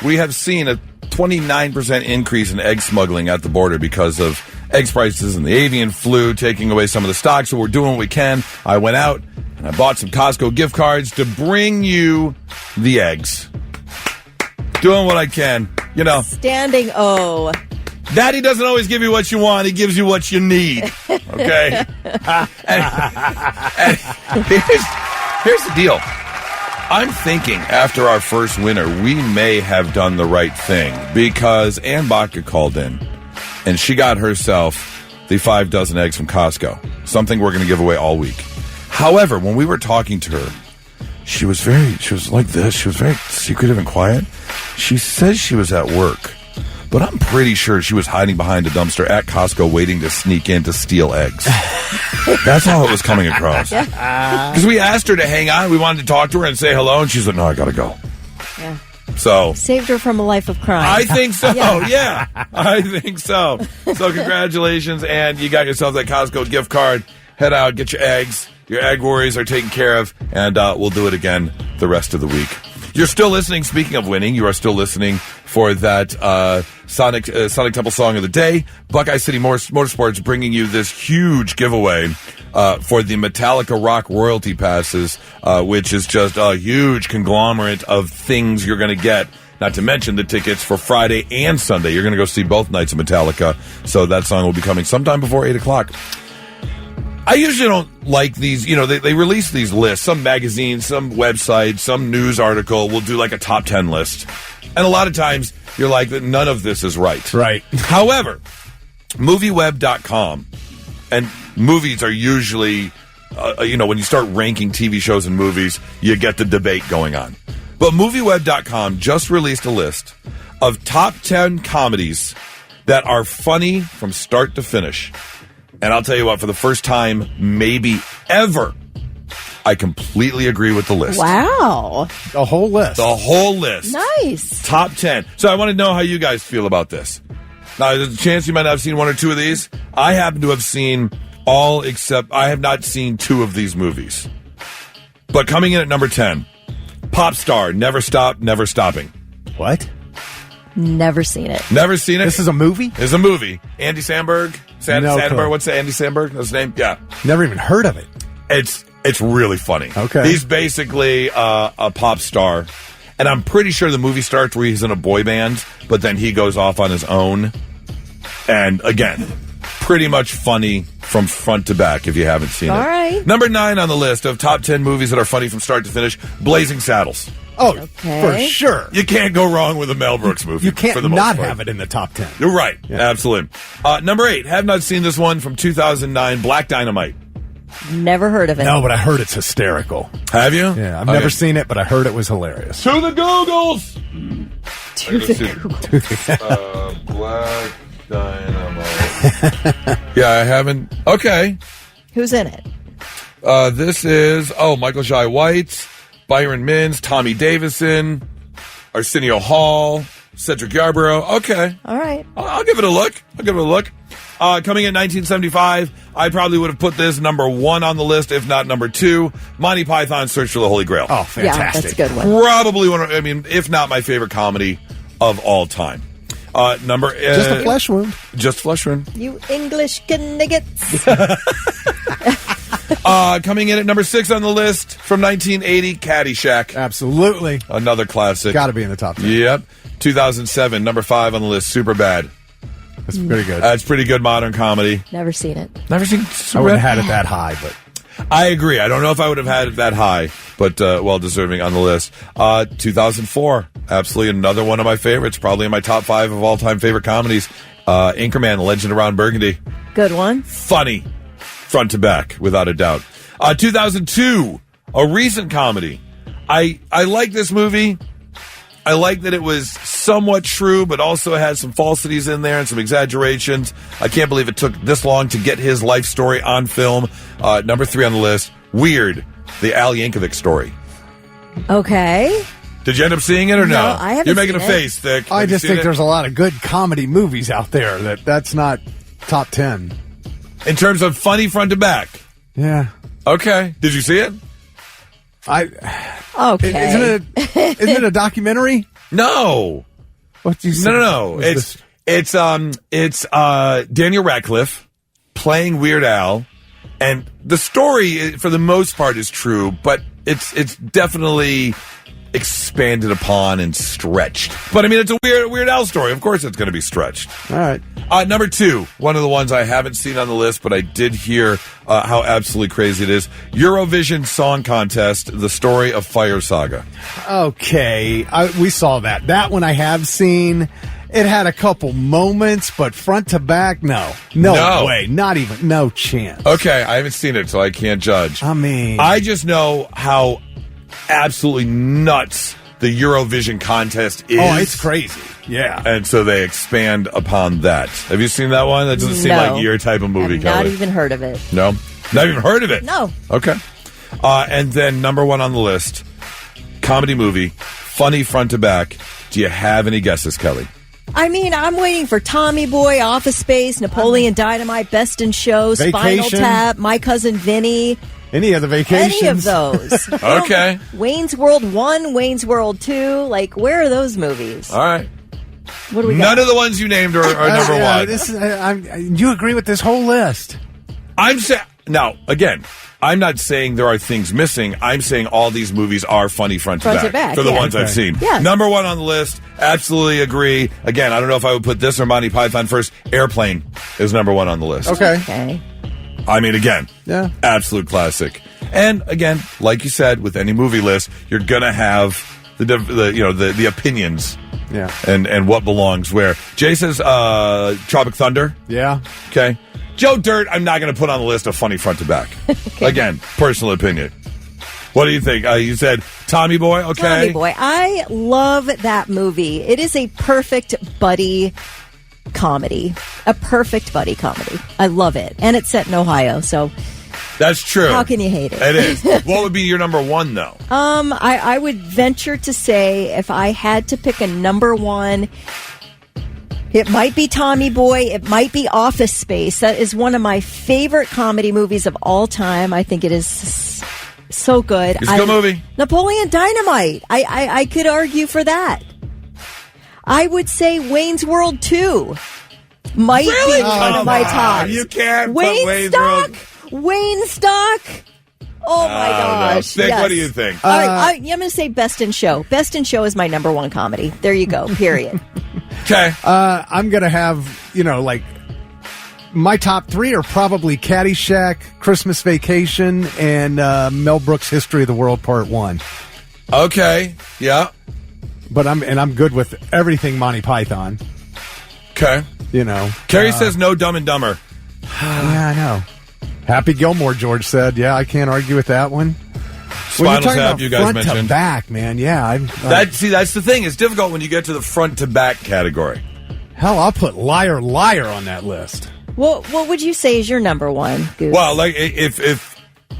We have seen a 29% increase in egg smuggling at the border because of egg prices and the avian flu taking away some of the stock. So we're doing what we can. I went out and I bought some Costco gift cards to bring you the eggs. Doing what I can.
Standing O.
Daddy doesn't always give you what you want. He gives you what you need. Okay? and here's the deal. I'm thinking after our first winter, we may have done the right thing because Ann Baca called in and she got herself the 5 dozen eggs from Costco, something we're going to give away all week. However, when we were talking to her, she was like this. She was very secretive and quiet. She says she was at work, but I'm pretty sure she was hiding behind a dumpster at Costco waiting to sneak in to steal eggs. That's how it was coming across. Because we asked her to hang on. We wanted to talk to her and say hello, and she's like, no, I got to go.
Yeah.
So
saved her from a life of crime.
I think so. Yeah, I think so. So congratulations, and you got yourself that Costco gift card. Head out, get your eggs. Your egg worries are taken care of, and we'll do it again the rest of the week. You're still listening. Speaking of winning, you are still listening for that Sonic Temple Song of the Day. Buckeye City Motorsports bringing you this huge giveaway for the Metallica Rock royalty passes, which is just a huge conglomerate of things you're going to get. Not to mention the tickets for Friday and Sunday. You're going to go see both nights of Metallica. So that song will be coming sometime before 8 o'clock. I usually don't like these, they release these lists. Some magazine, some website, some news article will do like a top 10 list. And a lot of times you're like, none of this is right.
Right.
However, movieweb.com, and movies are usually, when you start ranking TV shows and movies, you get the debate going on. But movieweb.com just released a list of top 10 comedies that are funny from start to finish. And I'll tell you what, for the first time, maybe ever, I completely agree with the list.
Wow.
The whole list.
The whole list.
Nice.
Top 10. So I want to know how you guys feel about this. Now, there's a chance you might not have seen one or two of these. I happen to have seen all except I have not seen 2 of these movies. But coming in at number 10, Pop Star, Never Stop, Never Stopping.
What?
Never seen it.
Never seen it?
This is a movie?
It's a movie. Andy Samberg? Sandberg? What's the Andy Samberg? That's his name? Yeah.
Never even heard of it.
It's really funny.
Okay.
He's basically a pop star. And I'm pretty sure the movie starts where he's in a boy band, but then he goes off on his own. And again, pretty much funny from front to back if you haven't seen it.
All right.
Number 9 on the list of top 10 movies that are funny from start to finish, Blazing Saddles.
Oh,
Okay.
for sure.
You can't go wrong with a Mel Brooks movie.
You can't
for the most
not
part.
have it in the top 10.
You're right.
Yeah.
Absolutely. Number 8, have not seen this one, from 2009, Black Dynamite.
Never heard of it.
No, but I heard it's hysterical.
Have you?
Yeah, I've never seen it, but I heard it was hilarious.
To the Googles! Black Dynamite. Yeah, I haven't. Okay.
Who's in it?
This is, Michael Jai White, Byron Mins, Tommy Davison, Arsenio Hall, Cedric Yarborough. Okay.
All right.
I'll give it a look. Coming in 1975, I probably would have put this number 1 on the list, if not number 2. Monty Python's Search for the Holy Grail.
Oh, fantastic.
Yeah, that's a good one.
Probably if not my favorite comedy of all time.
Just a flesh wound.
Just flesh wound.
You English niggas.
Coming in at number 6 on the list, from 1980, Caddyshack.
Absolutely.
Another classic.
Got to be in the top 10.
Yep. 2007, number 5 on the list, Superbad.
That's pretty good.
That's pretty good modern comedy.
Never seen it.
Never seen
I
Superbad?
wouldn't have had it that high, but
I agree. I don't know if I would have had it that high, but well deserving on the list. 2004, absolutely another one of my favorites, probably in my top 5 of all-time favorite comedies. Anchorman, Legend of Ron Burgundy.
Good one.
Funny, front to back, without a doubt. 2002, a recent comedy. I like this movie. I like that it was somewhat true, but also had some falsities in there and some exaggerations. I can't believe it took this long to get his life story on film. Number 3 on the list, Weird, the Al Yankovic story.
Okay.
Did you end up seeing it or no?
No, I haven't
You're making
seen
a
it.
face, Thick.
I
Have you
just
seen
think
it?
there's a lot of good comedy movies out there that's not top 10.
In terms of funny front to back.
Yeah.
Okay. Did you see it?
Okay.
Isn't it a documentary?
No.
What you say?
No. It's Daniel Radcliffe playing Weird Al, and the story for the most part is true, but it's definitely expanded upon and stretched. But I mean, it's a Weird Al story. Of course, it's going to be stretched.
All right.
Number 2, one of the ones I haven't seen on the list, but I did hear how absolutely crazy it is. Eurovision Song Contest, The Story of Fire Saga.
Okay. We saw that. That one I have seen. It had a couple moments, but front to back, no. No way. Not even. No chance.
Okay, I haven't seen it, so I can't judge.
I mean,
I just know how absolutely nuts the Eurovision contest is.
Oh, it's crazy. Yeah.
And so they expand upon that. Have you seen that one? That doesn't seem
No.
like your type of movie,
I've not
Kelly.
even heard of it.
No? Not even heard of it?
No.
Okay. And then number 1 on the list, comedy movie, funny front to back. Do you have any guesses, Kelly?
I mean, I'm waiting for Tommy Boy, Office Space, Napoleon Dynamite, Best in Show, Spinal
Vacation.
Tap, My Cousin Vinny.
Any of the vacations?
Any of those.
Okay.
Wayne's World 1, Wayne's World 2. Like, where are those movies?
All right.
What do we got?
None of the ones you named are number 1.
You agree with this whole list?
I'm saying now again. I'm not saying there are things missing. I'm saying all these movies are funny front to back for the ones I've seen.
Yes.
Number 1 on the list. Absolutely agree. Again, I don't know if I would put this or Monty Python first. Airplane is number 1 on the list.
Okay.
I mean, again,
Yeah.
absolute classic. And again, like you said, with any movie list, you're gonna have the opinions.
Yeah.
And what belongs where. Jay says Tropic Thunder.
Yeah.
Okay. Joe Dirt, I'm not going to put on the list of funny front to back. Again, personal opinion. What do you think? You said Tommy Boy, okay?
Tommy Boy. I love that movie. It is a perfect buddy comedy. A perfect buddy comedy. I love it. And it's set in Ohio, so
That's true.
how can you hate it?
It is. What would be your number 1, though?
I would venture to say if I had to pick a number 1, it might be Tommy Boy. It might be Office Space. That is one of my favorite comedy movies of all time. I think it is so good.
It's a good movie.
Napoleon Dynamite. I could argue for that. I would say Wayne's World 2 might be one of my tops.
You can't put
Wayne
Wayne's
Stock.
World.
Wayne Stock. Oh my gosh!
Nick,
yes.
what do you think?
All right, I'm going to say Best in Show. Best in Show is my number 1 comedy. There you go. Period.
Okay.
I'm going to have, My top three are probably Caddyshack, Christmas Vacation, and Mel Brooks' History of the World Part 1.
Okay, yeah.
But I'm good with everything Monty Python.
Okay.
You know.
Carrie says no Dumb and Dumber.
Yeah, I know. Happy Gilmore, George said. Yeah, I can't argue with that one.
Spinal Tap, you guys
front
mentioned.
To back, man. Yeah.
That's the thing. It's difficult when you get to the front to back category.
Hell, I'll put Liar Liar on that list.
Well, what would you say is your number one, Goose?
Well, like if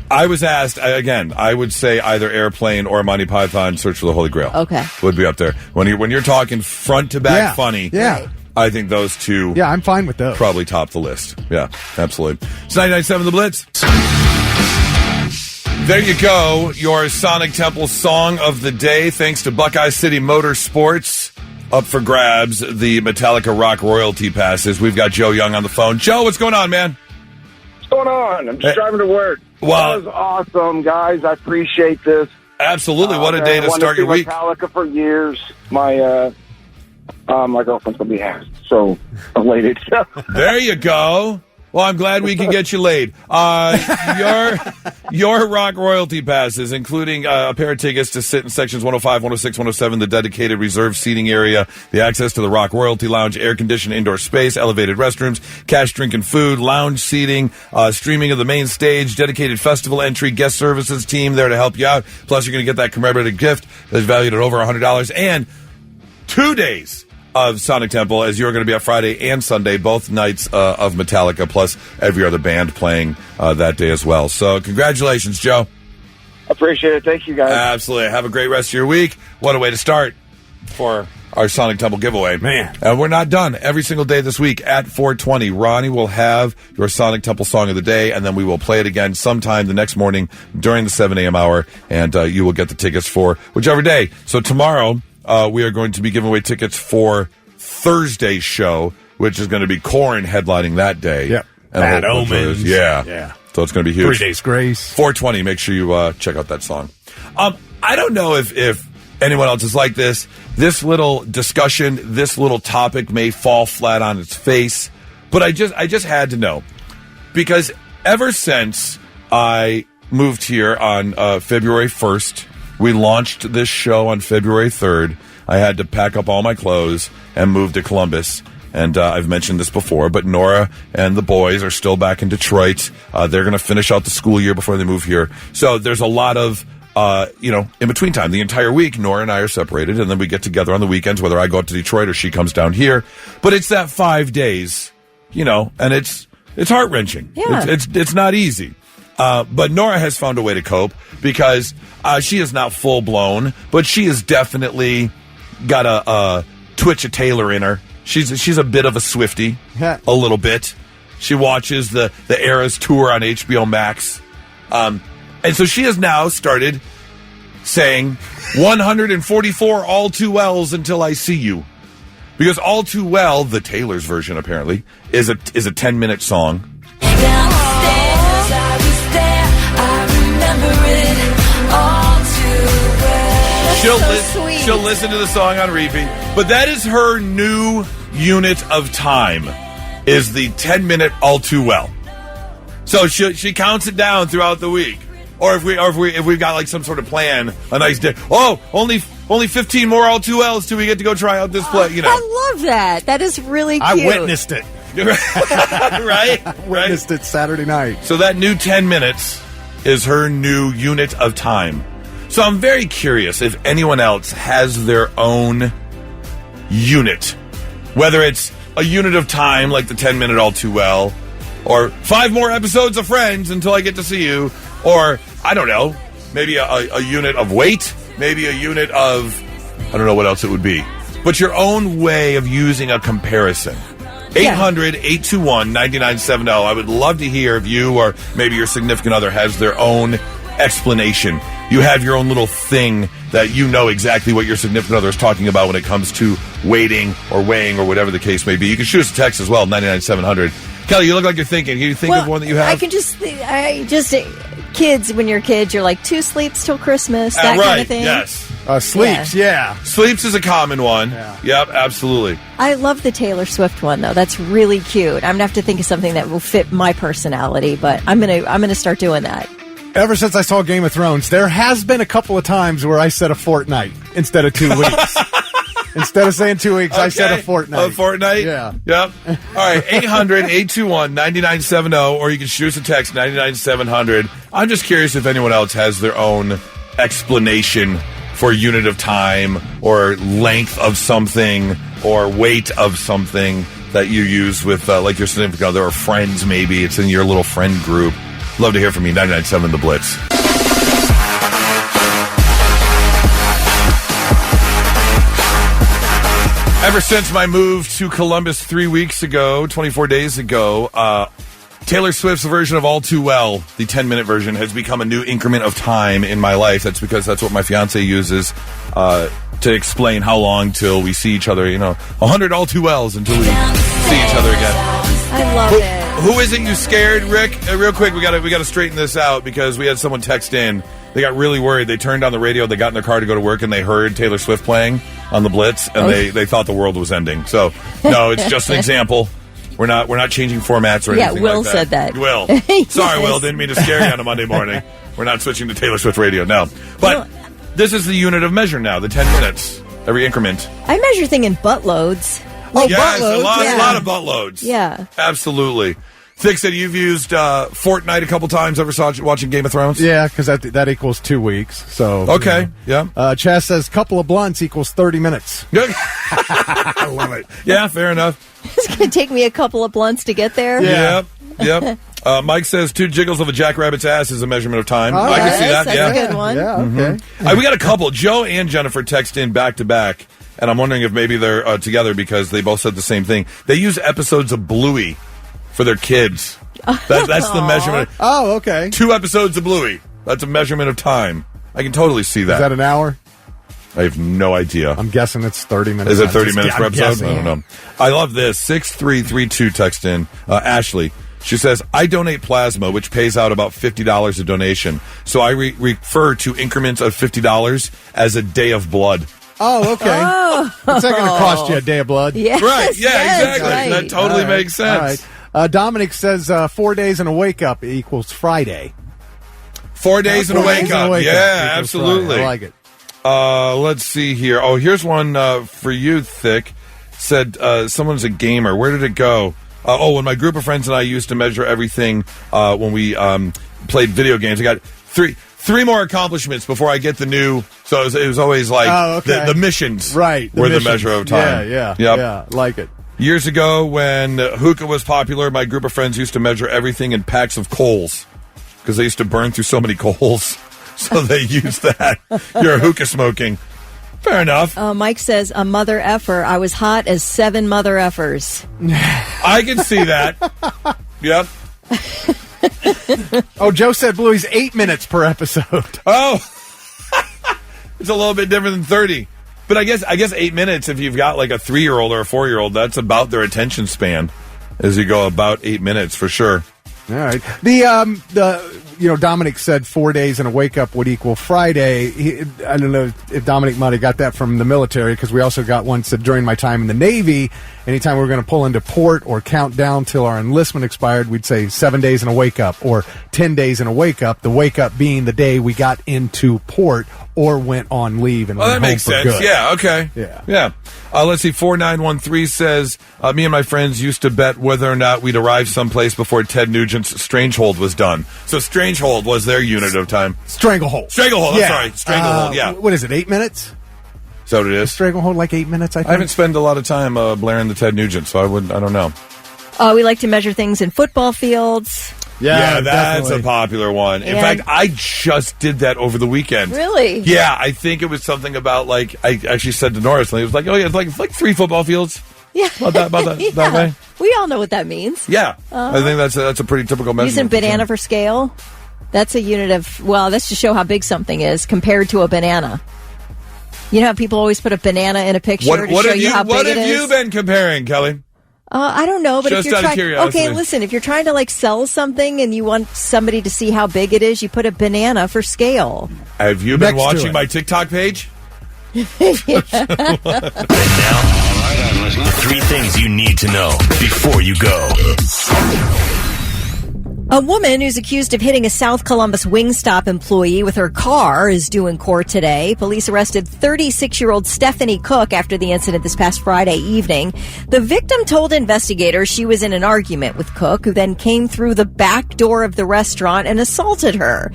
I was asked again, I would say either Airplane or Monty Python Search for the Holy Grail.
Okay,
would be up there when you're talking front to back funny.
Yeah,
I think those two.
Yeah, I'm fine with those.
Probably top the list. Yeah, absolutely. It's 99.7 The Blitz. There you go. Your Sonic Temple song of the day, thanks to Buckeye City Motorsports. Up for grabs, the Metallica Rock royalty passes. We've got Joe Young on the phone. Joe, what's going on, man?
What's going on? I'm just driving to work.
Well,
that was awesome, guys. I appreciate this.
Absolutely. What a day to start your week.
Metallica for years. My girlfriend's going to be so elated.
There you go. Well, I'm glad we can get you laid. Your rock royalty passes, including a pair of tickets to sit in sections 105, 106, 107, the dedicated reserved seating area, the access to the Rock Royalty Lounge, air-conditioned indoor space, elevated restrooms, cash drink and food, lounge seating, streaming of the main stage, dedicated festival entry, guest services team there to help you out. Plus, you're going to get that commemorative gift that's valued at over $100. And 2 days of Sonic Temple, as you're going to be on Friday and Sunday, both nights of Metallica, plus every other band playing that day as well. So congratulations, Joe.
Appreciate it. Thank you, guys.
Absolutely. Have a great rest of your week. What a way to start for our Sonic Temple giveaway.
Man.
And we're not done. Every single day this week at 4:20, Ronnie will have your Sonic Temple song of the day, and then we will play it again sometime the next morning during the 7 a.m. hour, and you will get the tickets for whichever day. So tomorrow, we are going to be giving away tickets for Thursday's show, which is going to be Korn headlining that day.
Yep.
And
Bad Omens.
Yeah. So it's going to be huge.
3 Days Grace.
4:20. Make sure you check out that song. I don't know if anyone else is like this. This little discussion, this little topic may fall flat on its face, but I just had to know, because ever since I moved here on February 1st, we launched this show on February 3rd. I had to pack up all my clothes and move to Columbus. And I've mentioned this before, but Nora and the boys are still back in Detroit. They're going to finish out the school year before they move here. So there's a lot of, in between time. The entire week, Nora and I are separated, and then we get together on the weekends, whether I go up to Detroit or she comes down here. But it's that 5 days, and it's heart-wrenching.
Yeah.
It's not easy. But Nora has found a way to cope, because she is not full-blown, but she has definitely got a twitch a Taylor in her. She's a bit of a Swiftie, a little bit. She watches the Eras tour on HBO Max. And so she has now started saying 144 All Too Wells Until I See You. Because All Too Well, the Taylor's version apparently, is a 10-minute song.
Downstairs, I was there, I remember it all too well.
She'll listen to the song on repeat. But that is her new unit of time, is the 10-minute All Too Well. So she counts it down throughout the week. Or if we've got like some sort of plan, a nice day. Oh, only 15 more All Too Wells till we get to go try out this play.
I love that. That is really cute.
I witnessed it.
right?
Witnessed it Saturday night.
So that new 10 minutes is her new unit of time. So I'm very curious if anyone else has their own unit, whether it's a unit of time like the 10-minute All Too Well, or 5 more episodes of Friends until I get to see you, or I don't know, maybe a unit of weight, maybe a unit of, I don't know what else it would be, but your own way of using a comparison. 800-821-9970. I would love to hear if you or maybe your significant other has their own explanation. You have your own little thing that you know exactly what your significant other is talking about when it comes to weighting or weighing or whatever the case may be. You can shoot us a text as well, 99700. Kelly, you look like you're thinking. Can you think of one that you have?
I can just kids, when you're kids, you're like 2 sleeps till Christmas, that
right,
kind of thing.
Yes.
Sleeps, yeah.
Sleeps is a common one. Yeah. Yep, absolutely.
I love the Taylor Swift one, though. That's really cute. I'm going to have to think of something that will fit my personality, but I'm gonna start doing that.
Ever since I saw Game of Thrones, there has been a couple of times where I said a fortnight instead of 2 weeks. Instead of saying 2 weeks, I said a fortnight.
A fortnight?
Yeah.
Yep. All right, 800-821-9970, or you can shoot us a text, 99700. I'm just curious if anyone else has their own explanation for unit of time or length of something or weight of something that you use with, like your significant other or friends maybe. It's in your little friend group. Love to hear from you, 99.7 The Blitz. Ever since my move to Columbus 3 weeks ago, 24 days ago, Taylor Swift's version of All Too Well, the 10-minute version, has become a new increment of time in my life. That's because that's what my fiance uses to explain how long till we see each other. 100 All Too Wells until we see each other again.
I love it.
Who isn't you scared, Rick? Real quick, we got to straighten this out because we had someone text in. They got really worried. They turned on the radio. They got in their car to go to work, and they heard Taylor Swift playing on the Blitz, and they thought the world was ending. So, no, it's just an example. We're not changing formats or anything like that.
Yeah, Will said that.
Will.
Yes.
Sorry, Will. Didn't mean to scare you on a Monday morning. We're not switching to Taylor Swift radio, no. But this is the unit of measure now, the 10 minutes, every increment.
I measure things in buttloads.
Yes, a lot of buttloads.
Yeah.
Absolutely. Thick said you've used Fortnite a couple times ever watching Game of Thrones?
Yeah, because that equals 2 weeks. So
okay, yeah.
Chaz says couple of blunts equals 30 minutes.
I love it. Yeah, fair enough.
It's going to take me a couple of blunts to get there.
Yeah. Yep. Mike says 2 jiggles of a jackrabbit's ass is a measurement of time.
Oh,
I can see that.
That's a good one.
Yeah, okay.
We got a couple. Joe and Jennifer text in back to back, and I'm wondering if maybe they're together because they both said the same thing. They use episodes of Bluey for their kids. That's the measurement.
Oh, okay.
2 episodes of Bluey. That's a measurement of time. I can totally see that.
Is that an hour?
I have no idea.
I'm guessing it's 30 minutes.
Is it 30 minutes per episode?
Guessing.
I don't know. I love this. 6332 text in. Ashley. She says, I donate plasma, which pays out about $50 a donation. So I refer to increments of $50 as a day of blood.
Oh, okay. What's that going to cost you, a day of blood?
Yes,
right. Yeah,
yes,
exactly.
Right.
That totally makes sense.
All right. Dominic says 4 days and a wake up equals Friday.
4 days and a wake up. Yeah, absolutely.
Friday. I like it.
Let's see here. Oh, here's one for you, Thick. Said someone's a gamer. Where did it go? When my group of friends and I used to measure everything when we played video games. I got three more accomplishments before I get the new. So it was always like the missions
were
the measure of time.
Yeah, like it.
Years ago, when hookah was popular, my group of friends used to measure everything in packs of coals because they used to burn through so many coals. So they used that. You're hookah smoking. Fair enough.
Mike says, a mother effer. I was hot as 7 mother effers.
I can see that. Yep.
Joe said Bluey's 8 minutes per episode.
Oh. It's a little bit different than 30. But I guess 8 minutes, if you've got like a 3-year-old or a 4-year-old, that's about their attention span as you go about 8 minutes for sure.
All right. Dominic said 4 days and a wake up would equal Friday. I don't know if Dominic might have got that from the military because we also got one said during my time in the Navy, anytime we were going to pull into port or count down till our enlistment expired, we'd say 7 days and a wake up or 10 days and a wake up. The wake up being the day we got into port or went on leave and went
that
home
makes
for
sense.
good.
Yeah, okay.
Yeah.
Let's see. 4913 says, me and my friends used to bet whether or not we'd arrive someplace before Ted Nugent's Strangehold was done. So Strangehold was their unit of time.
Stranglehold.
I'm sorry. Stranglehold, yeah.
What is it, 8 minutes?
Is that what it is?
Stranglehold like 8 minutes, I think.
I haven't spent a lot of time blaring the Ted Nugent, so I don't know.
We like to measure things in football fields.
Yeah, that's
definitely
a popular one. In fact, I just did that over the weekend.
Really?
Yeah, I think it was something about I actually said to Norris, and he was like, "Oh yeah, it's like 3 football fields."
Yeah,
about that way.
We all know what that means.
Yeah, I think that's a pretty typical measurement.
Using banana for scale. That's a unit of that's to show how big something is compared to a banana. You know how people always put a banana in a picture to show you how big it is?
What have you been comparing, Kelly?
I don't know, but
just
if you're
out of curiosity.
okay, listen, if you're trying to sell something and you want somebody to see how big it is, you put a banana for scale.
Have you been watching my TikTok page?
And now, the 3 things you need to know before you go.
A woman who's accused of hitting a South Columbus Wingstop employee with her car is due in court today. Police arrested 36-year-old Stephanie Cook after the incident this past Friday evening. The victim told investigators she was in an argument with Cook, who then came through the back door of the restaurant and assaulted her.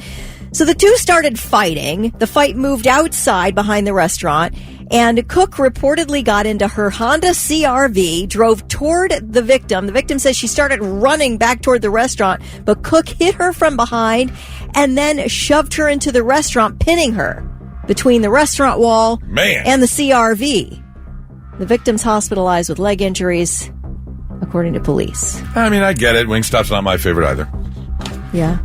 So the two started fighting. The fight moved outside behind the restaurant, and Cook reportedly got into her Honda CR-V, drove toward the victim. The victim says she started running back toward the restaurant, but Cook hit her from behind and then shoved her into the restaurant, pinning her between the restaurant wall and the CR-V. The victim's hospitalized with leg injuries, according to police.
I mean, I get it. Wingstop's not my favorite either.
Yeah.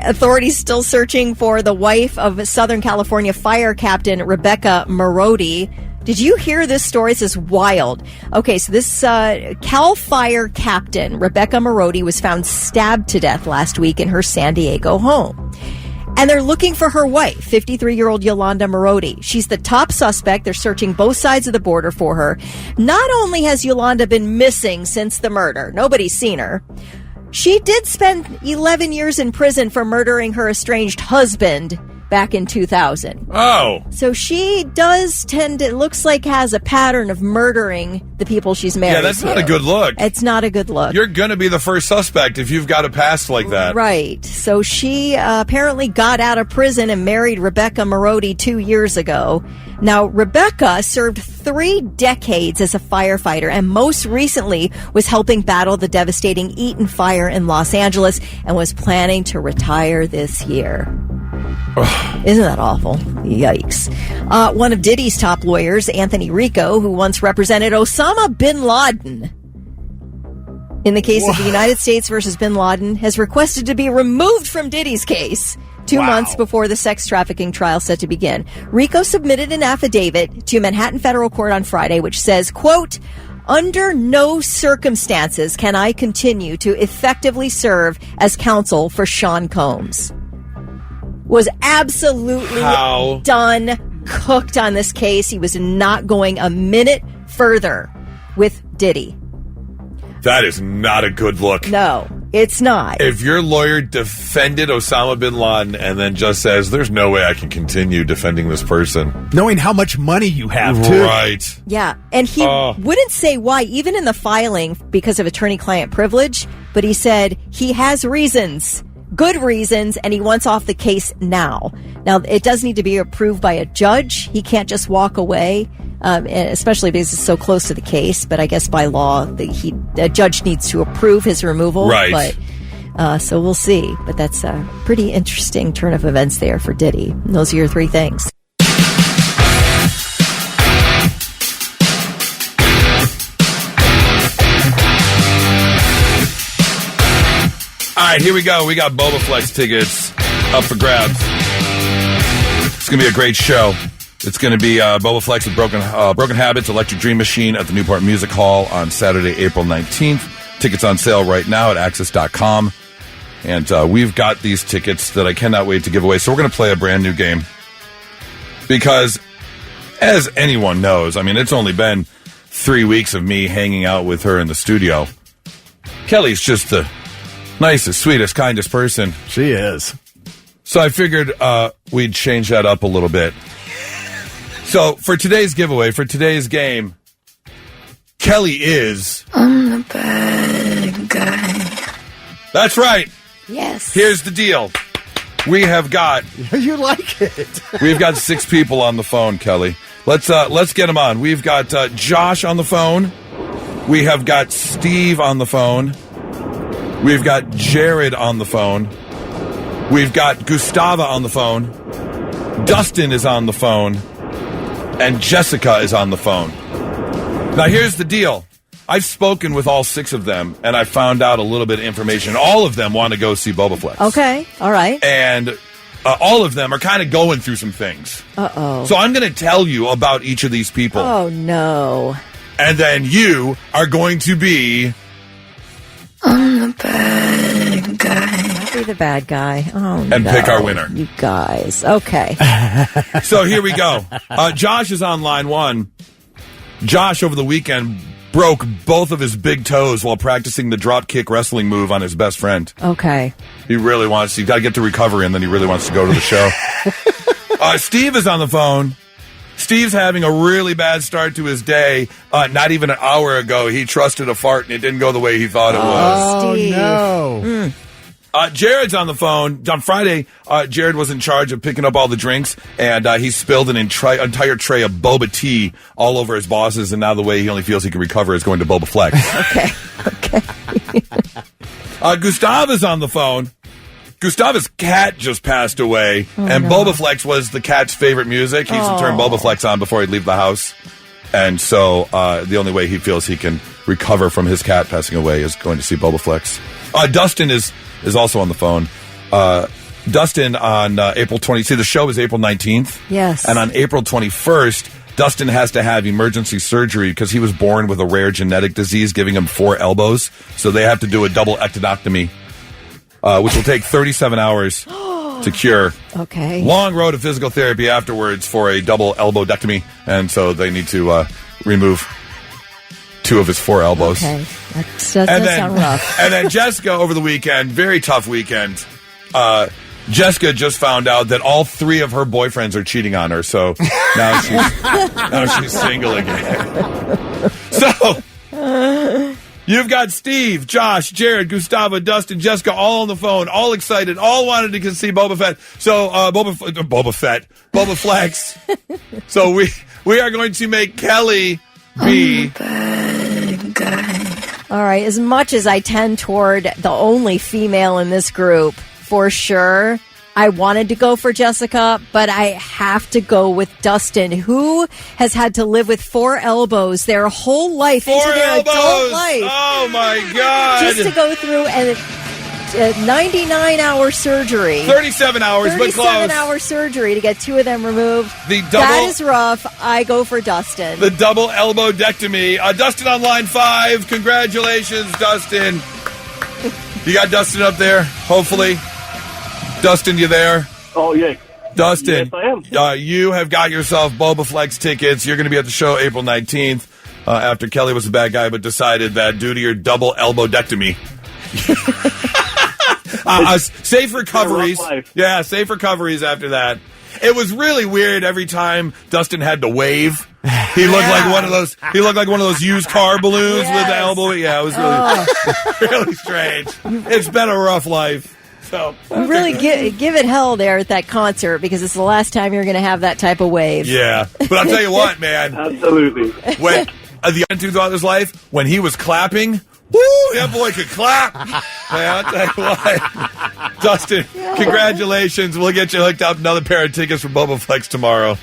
Authorities still searching for the wife of Southern California fire captain Rebecca Marodi. Did you hear this story? This is wild. Okay, so this Cal Fire captain Rebecca Marodi was found stabbed to death last week in her San Diego home. And they're looking for her wife, 53-year-old Yolanda Marodi. She's the top suspect. They're searching both sides of the border for her. Not only has Yolanda been missing since the murder, nobody's seen her. She did spend 11 years in prison for murdering her estranged husband back in 2000.
Oh.
So she does tend to, it looks like, has a pattern of murdering the people she's married to.
Yeah, that's not a good look.
It's not a good look.
You're going to be the first suspect if you've got a past like that.
Right. So she apparently got out of prison and married Rebecca Marodi 2 years ago. Now, Rebecca served 3 decades as a firefighter and most recently was helping battle the devastating Eaton fire in Los Angeles and was planning to retire this year. Isn't that awful? Yikes. One of Diddy's top lawyers, Anthony Rico, who once represented Osama bin Laden in the case of the United States versus bin Laden, has requested to be removed from Diddy's case 2 months before the sex trafficking trial set to begin. Rico submitted an affidavit to Manhattan Federal Court on Friday, which says, quote, "Under no circumstances can I continue to effectively serve as counsel for Sean Combs." Was absolutely done, cooked on this case. He was not going a minute further with Diddy.
That is not a good look.
No, it's not.
If your lawyer defended Osama bin Laden and then just says, there's no way I can continue defending this person.
Knowing how much money you have, too.
Right.
Yeah, and he wouldn't say why, even in the filing, because of attorney-client privilege, but he said he has reasons. Good reasons, and he wants off the case now. Now, it does need to be approved by a judge. He can't just walk away, especially because it's so close to the case. But I guess by law, a judge needs to approve his removal.
Right.
But, so we'll see. But that's a pretty interesting turn of events there for Diddy. And those are your 3 things.
All right, here we go. We got Boba Flex tickets up for grabs. It's going to be a great show. It's going to be Boba Flex with Broken Habits, Electric Dream Machine at the Newport Music Hall on Saturday, April 19th. Tickets on sale right now at access.com. And we've got these tickets that I cannot wait to give away. So we're going to play a brand new game. Because, as anyone knows, I mean, it's only been 3 weeks of me hanging out with her in the studio. Kelly's just the nicest, sweetest, kindest person.
She is.
So I figured we'd change that up a little bit. So for today's giveaway, for today's game, Kelly is...
I'm the bad guy.
That's right.
Yes.
Here's the deal. We have got...
You like it.
We've got 6 people on the phone, Kelly. Let's get them on. We've got Josh on the phone. We have got Steve on the phone. We've got Jared on the phone. We've got Gustava on the phone. Dustin is on the phone. And Jessica is on the phone. Now, here's the deal. I've spoken with all 6 of them, and I found out a little bit of information. All of them want to go see Boba Flex.
Okay, all right.
And all of them are kind of going through some things.
Uh-oh.
So I'm going to tell you about each of these people.
Oh, no.
And then you are going to be...
I'm the bad guy.
be the bad guy. Oh,
and pick our winner.
You guys. Okay.
So here we go. Josh is on line one. Josh, over the weekend, broke both of his big toes while practicing the drop kick wrestling move on his best friend.
Okay.
He really wants, you got to get to recovery, and then he really wants to go to the show. Steve is on the phone. Steve's having a really bad start to his day. Not even an hour ago, he trusted a fart, and it didn't go the way he thought it was.
Oh,
Steve.
no.
Jared's on the phone. On Friday, Jared was in charge of picking up all the drinks, and he spilled an entire tray of boba tea all over his bosses, and now the way he only feels he can recover is going to Boba Flex.
Okay.
Gustav is on the phone. Gustav's cat just passed away, and
no.
Boba Flex was the cat's favorite music. He used to turn Boba Flex on before he'd leave the house, and so the only way he feels he can recover from his cat passing away is going to see Boba Flex. Dustin is also on the phone. Dustin on April 20th. See, the show is April 19th.
Yes.
And on April 21st, Dustin has to have emergency surgery because he was born with a rare genetic disease giving him 4 elbows. So they have to do a double ectodotomy, which will take 37 hours to cure.
Okay.
Long road of physical therapy afterwards for a double elbowectomy. And so they need to remove 2 of his 4 elbows.
Okay. That does sound rough.
And then Jessica over the weekend, very tough weekend. Jessica just found out that all 3 of her boyfriends are cheating on her, so now she's single again. So you've got Steve, Josh, Jared, Gustavo, Dustin, Jessica, all on the phone, all excited, all wanted to see Boba Fett. So Boba Flex. So we are going to make Kelly be
bad guy.
All right. As much as I tend toward the only female in this group, for sure, I wanted to go for Jessica, but I have to go with Dustin, who has had to live with 4 elbows their whole life, into their adult life.
Oh, my God.
Just to go through a 99-hour surgery.
37 hours, but close.
37-hour surgery to get 2 of them removed.
That
is rough. I go for Dustin.
The double elbowectomy. Dustin on line 5. Congratulations, Dustin. You got Dustin up there, hopefully. Dustin, you there?
Oh, yeah.
Dustin,
yes, I am.
You have got yourself Boba Flex tickets. You're going to be at the show April 19th after Kelly was a bad guy but decided that due to your double elbowectomy. Safe recoveries. Yeah, safe recoveries after that. It was really weird every time Dustin had to wave. He looked like one of those. He looked like one of those used car balloons with the elbow. Yeah, it was really, really strange. It's been a rough life. So
you really give it hell there at that concert because it's the last time you're going to have that type of wave.
Yeah, but I'll tell you what, man.
Absolutely.
When the other two throughout his life, when he was clapping, woo, that boy could clap. Man, I'll tell you what. Dustin, congratulations. We'll get you hooked up another pair of tickets for Boba Flex tomorrow.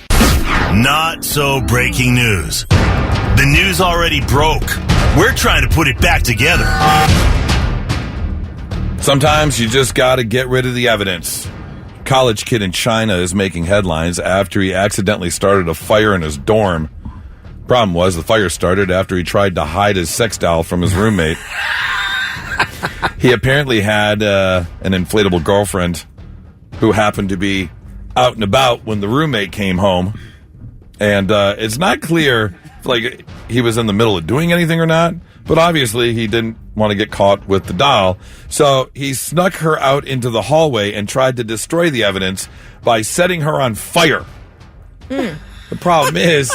Not so breaking news. The news already broke. We're trying to put it back together.
Sometimes you just got to get rid of the evidence. College kid in China is making headlines after he accidentally started a fire in his dorm. Problem was, the fire started after he tried to hide his sex doll from his roommate. He apparently had an inflatable girlfriend who happened to be out and about when the roommate came home. And it's not clear if, like, he was in the middle of doing anything or not. But obviously he didn't want to get caught with the doll. So he snuck her out into the hallway and tried to destroy the evidence by setting her on fire. The problem is,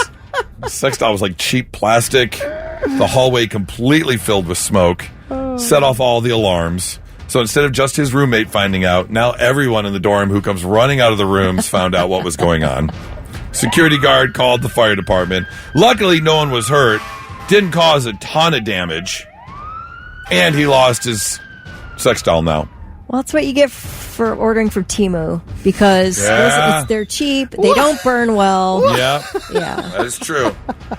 the sex doll was like cheap plastic. The hallway completely filled with smoke. Set off all the alarms. So instead of just his roommate finding out, now everyone in the dorm who comes running out of the rooms found out what was going on. Security guard called the fire department. Luckily, no one was hurt. Didn't cause a ton of damage. And he lost his sex doll now.
Well, that's what you get for ordering from Temu. Because they're cheap. They don't burn well.
Yeah. That is true.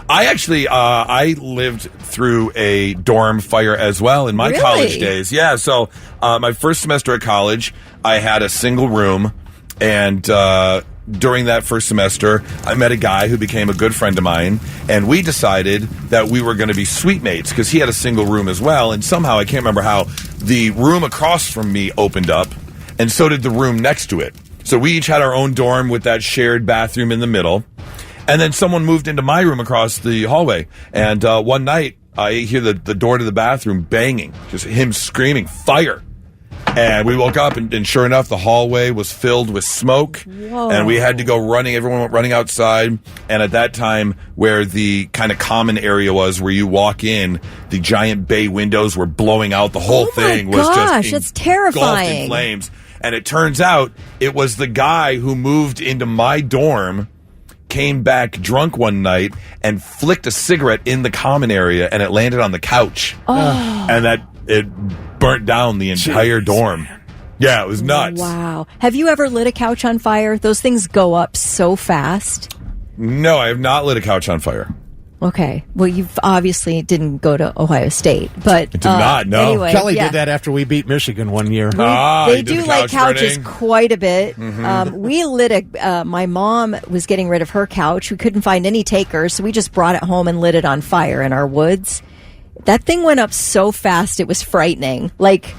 I actually, I lived through a dorm fire as well in my college days. Yeah, so my first semester at college, I had a single room. And during that first semester, I met a guy who became a good friend of mine, and we decided that we were going to be suite mates because he had a single room as well, and somehow, I can't remember how, the room across from me opened up, and so did the room next to it. So we each had our own dorm with that shared bathroom in the middle. And then someone moved into my room across the hallway. And one night, I hear the door to the bathroom banging, just him screaming, fire. And we woke up, and sure enough, the hallway was filled with smoke. Whoa. And we had to go running. Everyone went running outside. And at that time, where the kind of common area was, where you walk in, the giant bay windows were blowing out. The whole thing was just
that's terrifying.
engulfed in flames. And it turns out it was the guy who moved into my dorm, came back drunk one night and flicked a cigarette in the common area, and it landed on the couch. And it burnt down the entire dorm. Man. Yeah, it was nuts.
Wow. Have you ever lit a couch on fire? Those things go up so fast.
No, I have not lit a couch on fire.
Okay. Well, you obviously didn't go to Ohio State, but...
I did not, no.
Anyway,
Kelly did that after we beat Michigan one year.
They do like couches
burning.
quite a bit.
Mm-hmm.
We lit my mom was getting rid of her couch. We couldn't find any takers, so we just brought it home and lit it on fire in our woods. That thing went up so fast, it was frightening. Like,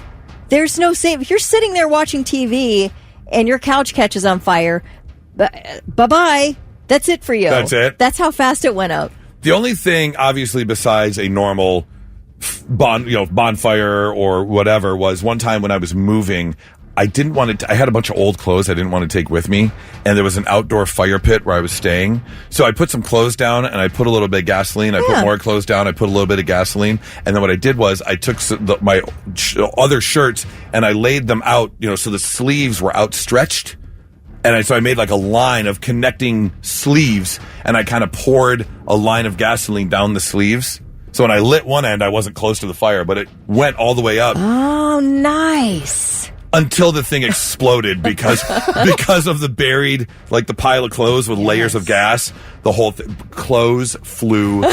there's no save. If you're sitting there watching TV and your couch catches on fire, bye-bye. That's it for you.
That's it.
That's how fast it went up.
The only thing, obviously, besides a normal bonfire or whatever, was one time when I was moving, I didn't want to. I had a bunch of old clothes I didn't want to take with me, and there was an outdoor fire pit where I was staying. So I put some clothes down, and I put a little bit of gasoline. I put more clothes down. I put a little bit of gasoline, and then what I did was I took my other shirts and I laid them out, so the sleeves were outstretched. And so I made like a line of connecting sleeves, and I kind of poured a line of gasoline down the sleeves. So when I lit one end, I wasn't close to the fire, but it went all the way up.
Oh, nice.
Until the thing exploded because of the buried, like the pile of clothes with layers of gas. The whole clothes flew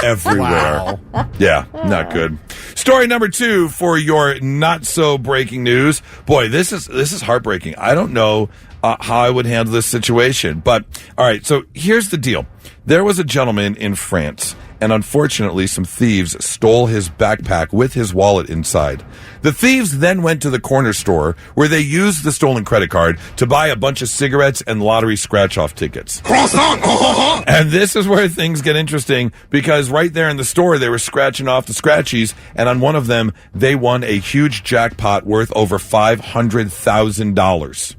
everywhere. Wow. Yeah, not good. Story number 2 for your not so breaking news. Boy, this is heartbreaking. I don't know how I would handle this situation. But, all right, so here's the deal. There was a gentleman in France, and unfortunately some thieves stole his backpack with his wallet inside. The thieves then went to the corner store where they used the stolen credit card to buy a bunch of cigarettes and lottery scratch-off tickets. And this is where things get interesting, because right there in the store they were scratching off the scratchies, and on one of them they won a huge jackpot worth over $500,000.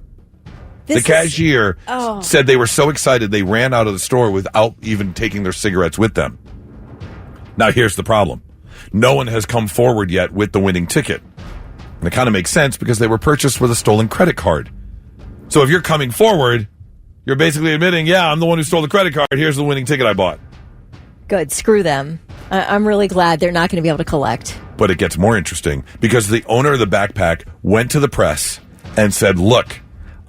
The cashier said they were so excited they ran out of the store without even taking their cigarettes with them. Now, here's the problem. No one has come forward yet with the winning ticket. And it kind of makes sense because they were purchased with a stolen credit card. So if you're coming forward, you're basically admitting, yeah, I'm the one who stole the credit card. Here's the winning ticket I bought.
Good. Screw them. I'm really glad they're not going to be able to collect.
But it gets more interesting because the owner of the backpack went to the press and said, look,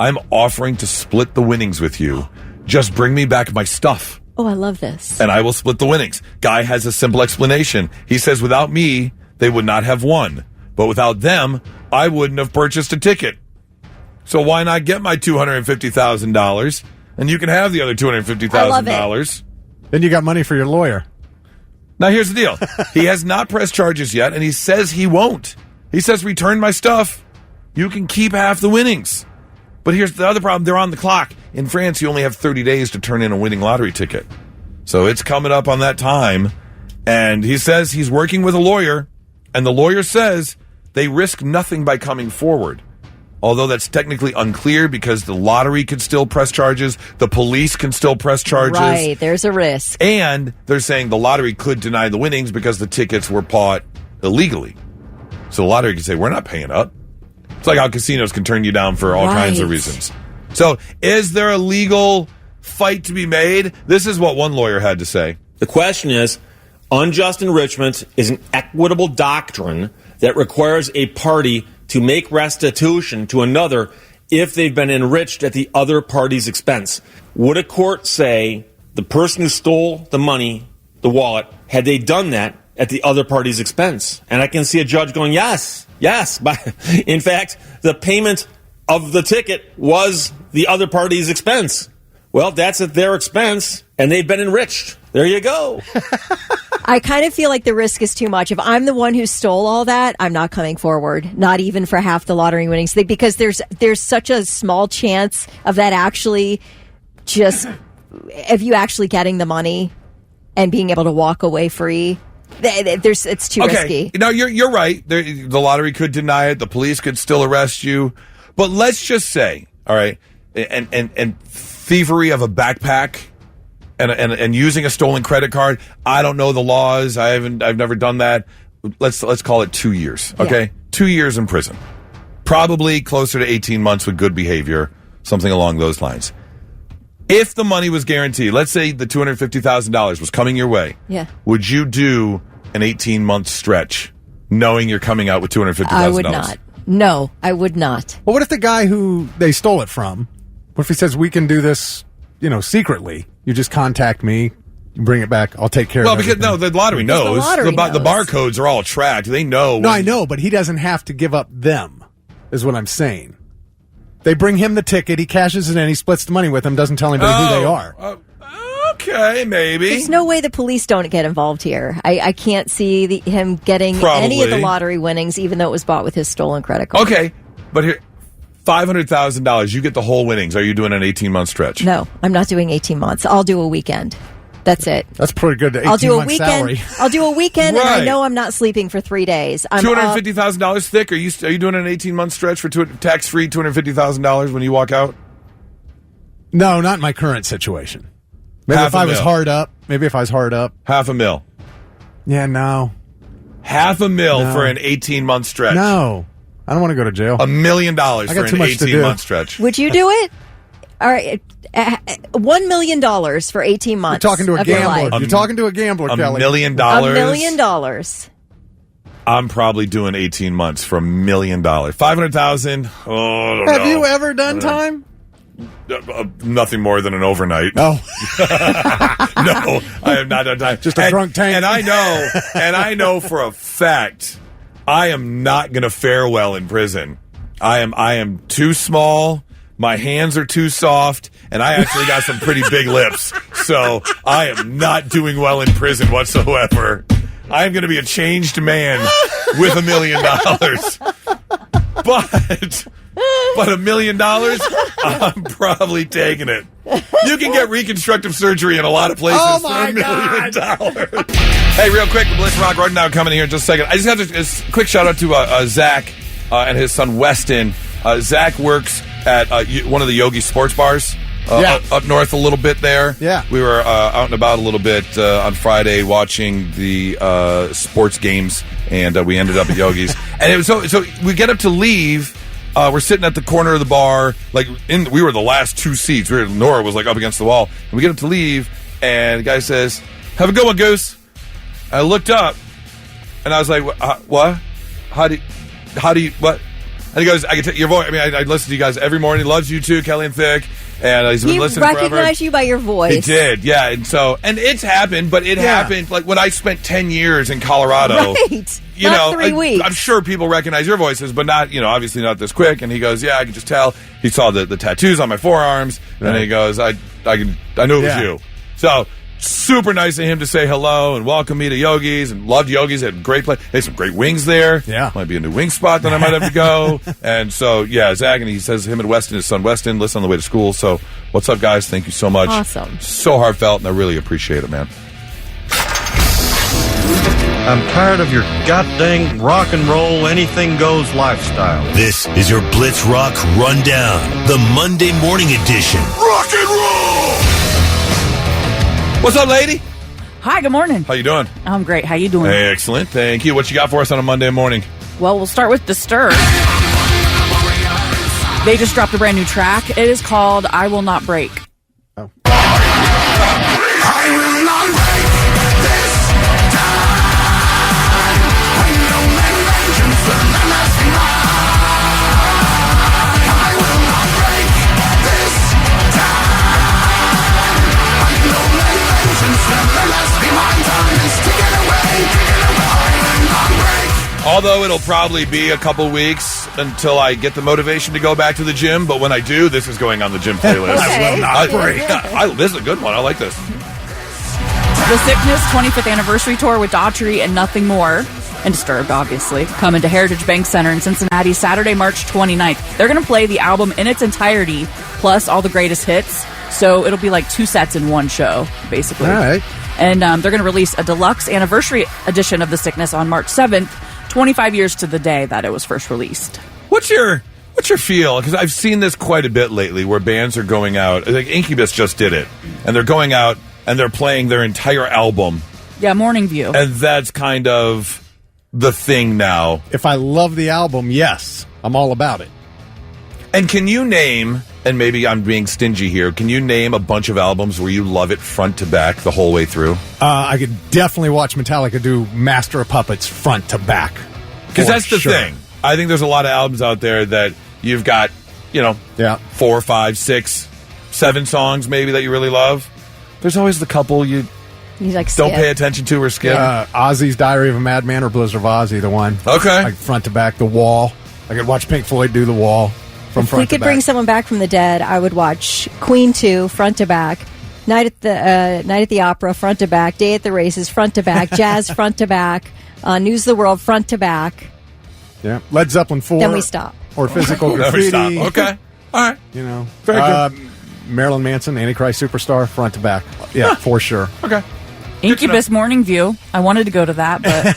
I'm offering to split the winnings with you. Just bring me back my stuff.
Oh, I love this.
And I will split the winnings. Guy has a simple explanation. He says, without me, they would not have won. But without them, I wouldn't have purchased a ticket. So why not get my $250,000 and you can have the other $250,000?
Then you got money for your lawyer.
Now, here's the deal. He has not pressed charges yet, and he says he won't. He says, return my stuff. You can keep half the winnings. But here's the other problem. They're on the clock. In France, you only have 30 days to turn in a winning lottery ticket. So it's coming up on that time. And he says he's working with a lawyer. And the lawyer says they risk nothing by coming forward. Although that's technically unclear because the lottery could still press charges. The police can still press charges.
Right, there's a risk.
And they're saying the lottery could deny the winnings because the tickets were bought illegally. So the lottery could say, we're not paying up. It's like how casinos can turn you down for all kinds of reasons. So is there a legal fight to be made? This is what one lawyer had to say.
The question is, unjust enrichment is an equitable doctrine that requires a party to make restitution to another if they've been enriched at the other party's expense. Would a court say the person who stole the money, the wallet, had they done that at the other party's expense? And I can see a judge going, yes. In fact, the payment of the ticket was the other party's expense. Well, that's at their expense, and they've been enriched. There you go.
I kind of feel like the risk is too much. If I'm the one who stole all that, I'm not coming forward, not even for half the lottery winnings, because there's such a small chance of that actually of you actually getting the money and being able to walk away free. It's too risky.
No, you're right. The lottery could deny it. The police could still arrest you. But let's just say, all right, and thievery of a backpack and using a stolen credit card. I don't know the laws. I've never done that. Let's call it 2 years. Okay, yeah. 2 years in prison, probably closer to 18 months with good behavior, something along those lines. If the money was guaranteed, let's say the $250,000 was coming your way,
yeah,
would you do an 18-month stretch knowing you're coming out with $250,000?
I would not. No, I would not.
Well, what if the guy who they stole it from, what if he says, we can do this, secretly? You just contact me, you bring it back, I'll take care of it.
Well, because, the lottery knows. The barcodes are all tracked. They know.
No, I know, but he doesn't have to give up them, is what I'm saying. They bring him the ticket, he cashes it in, he splits the money with them, doesn't tell anybody who they are.
Okay, maybe.
There's no way the police don't get involved here. I can't see him getting any of the lottery winnings, even though it was bought with his stolen credit card.
Okay, but here, $500,000, you get the whole winnings. Are you doing an 18-month stretch?
No, I'm not doing 18 months. I'll do a weekend. That's it.
That's pretty good.
I'll do a weekend.
Salary.
I'll do a weekend,
right.
And I know I'm not sleeping for 3 days.
$250,000 thick. Are you doing an 18-month stretch for tax-free $250,000 when you walk out?
No, not in my current situation. Maybe if I was hard up.
$500,000.
Yeah, no.
$500,000 for an 18-month stretch.
No, I don't want to go to jail.
$1 million for an 18-month stretch.
Would you do it? All right. $1 million for 18 months.
You're talking to a gambler. You're talking to a gambler, Kelly.
$1 million?
$1 million.
I'm probably doing 18 months for $1 million. $500,000. Oh,
Have you ever done time?
Nothing more than an overnight.
Oh.
No, I have not done time.
Just a drunk tank.
And I know for a fact I am not going to fare well in prison. I am too small. My hands are too soft, and I actually got some pretty big lips. So I am not doing well in prison whatsoever. I am going to be a changed man with $1 million. But $1 million, I'm probably taking it. You can get reconstructive surgery in a lot of places for $1 million. Hey, real quick, the Blitz Rock Rundown coming here in just a second. I just have a quick shout out to Zach and his son Weston. Zach works at one of the Yogi sports bars up north a little bit there.
Yeah.
We were out and about a little bit on Friday watching the sports games, and we ended up at Yogi's. And it was so we get up to leave. We're sitting at the corner of the bar, we were the last two seats. Nora was up against the wall, and we get up to leave, and the guy says, "Have a good one, Goose." I looked up, and I was like, "What? How do you what?" And he goes, "I can tell your voice. I mean, I listen to you guys every morning. He loves you too, Kelly and Thick." And he's been listening forever.
He recognized you by your voice.
He did, yeah. And it's happened, but it happened when I spent 10 years in Colorado.
Right. Not 3 weeks.
I'm sure people recognize your voices, but not, obviously not this quick. And he goes, "Yeah, I can just tell." He saw the tattoos on my forearms, and he goes, "I knew it was you." So super nice of him to say hello and welcome me to Yogi's, and loved Yogi's. Had a great place. They had some great wings there.
Yeah.
Might be a new wing spot that I might have to go. And so, yeah, Zach, and he says him and Weston, his son Weston, listen on the way to school. So what's up, guys? Thank you so much.
Awesome.
So heartfelt, and I really appreciate it, man.
I'm tired of your goddamn rock and roll, anything goes lifestyle.
This is your Blitz Rock Rundown, the Monday morning edition. Rock and roll!
What's up, lady?
Hi, good morning.
How you doing?
I'm great. How you doing?
Hey, excellent. Thank you. What you got for us on a Monday morning?
Well, we'll start with Disturbed. They just dropped a brand new track. It is called I Will Not Break.
Oh.
I will not break this time. When no man vengeance will last me I will not break this time. When no man vengeance will last me time is ticking away. I will not break.
Although it'll probably be a couple weeks until I get the motivation to go back to the gym, but when I do, this is going on the gym playlist.
I will not break.
This is a good one. I like this.
The Sickness 25th Anniversary Tour with Daughtry and Nothing More, and Disturbed, obviously, coming to Heritage Bank Center in Cincinnati Saturday, March 29th. They're going to play the album in its entirety, plus all the greatest hits. So it'll be like 2 sets in one show, basically.
All right.
And they're going to release a deluxe anniversary edition of The Sickness on March 7th, 25 years to the day that it was first released.
What's your feel? Because I've seen this quite a bit lately, where bands are going out. Like Incubus just did it, and they're going out and they're playing their entire album.
Yeah, Morning View.
And that's kind of the thing now.
If I love the album, yes, I'm all about it.
And can you name, and maybe I'm being stingy here, can you name a bunch of albums where you love it front to back the whole way through?
I could definitely watch Metallica do Master of Puppets front to back.
Because that's the thing. I think there's a lot of albums out there that you've got, 4, 5, 6, 7 songs maybe that you really love. There's always the couple you don't pay attention to or skip.
Ozzy's Diary of a Madman or Blizzard of Ozzy, the one.
Okay.
Like front to back, The Wall. I could watch Pink Floyd do The Wall from front to back.
If we could bring someone back from the dead, I would watch Queen 2 front to back, Night at the Opera front to back, Day at the Races front to back, Jazz front to back, News of the World front to back.
Yeah, Led Zeppelin 4.
Then we stop.
Or Physical Graffiti.
Then we stop. Okay. All right.
Very good. Marilyn Manson, Antichrist Superstar, front to back. Yeah, for sure.
Okay.
Incubus Morning View. I wanted to go to that, but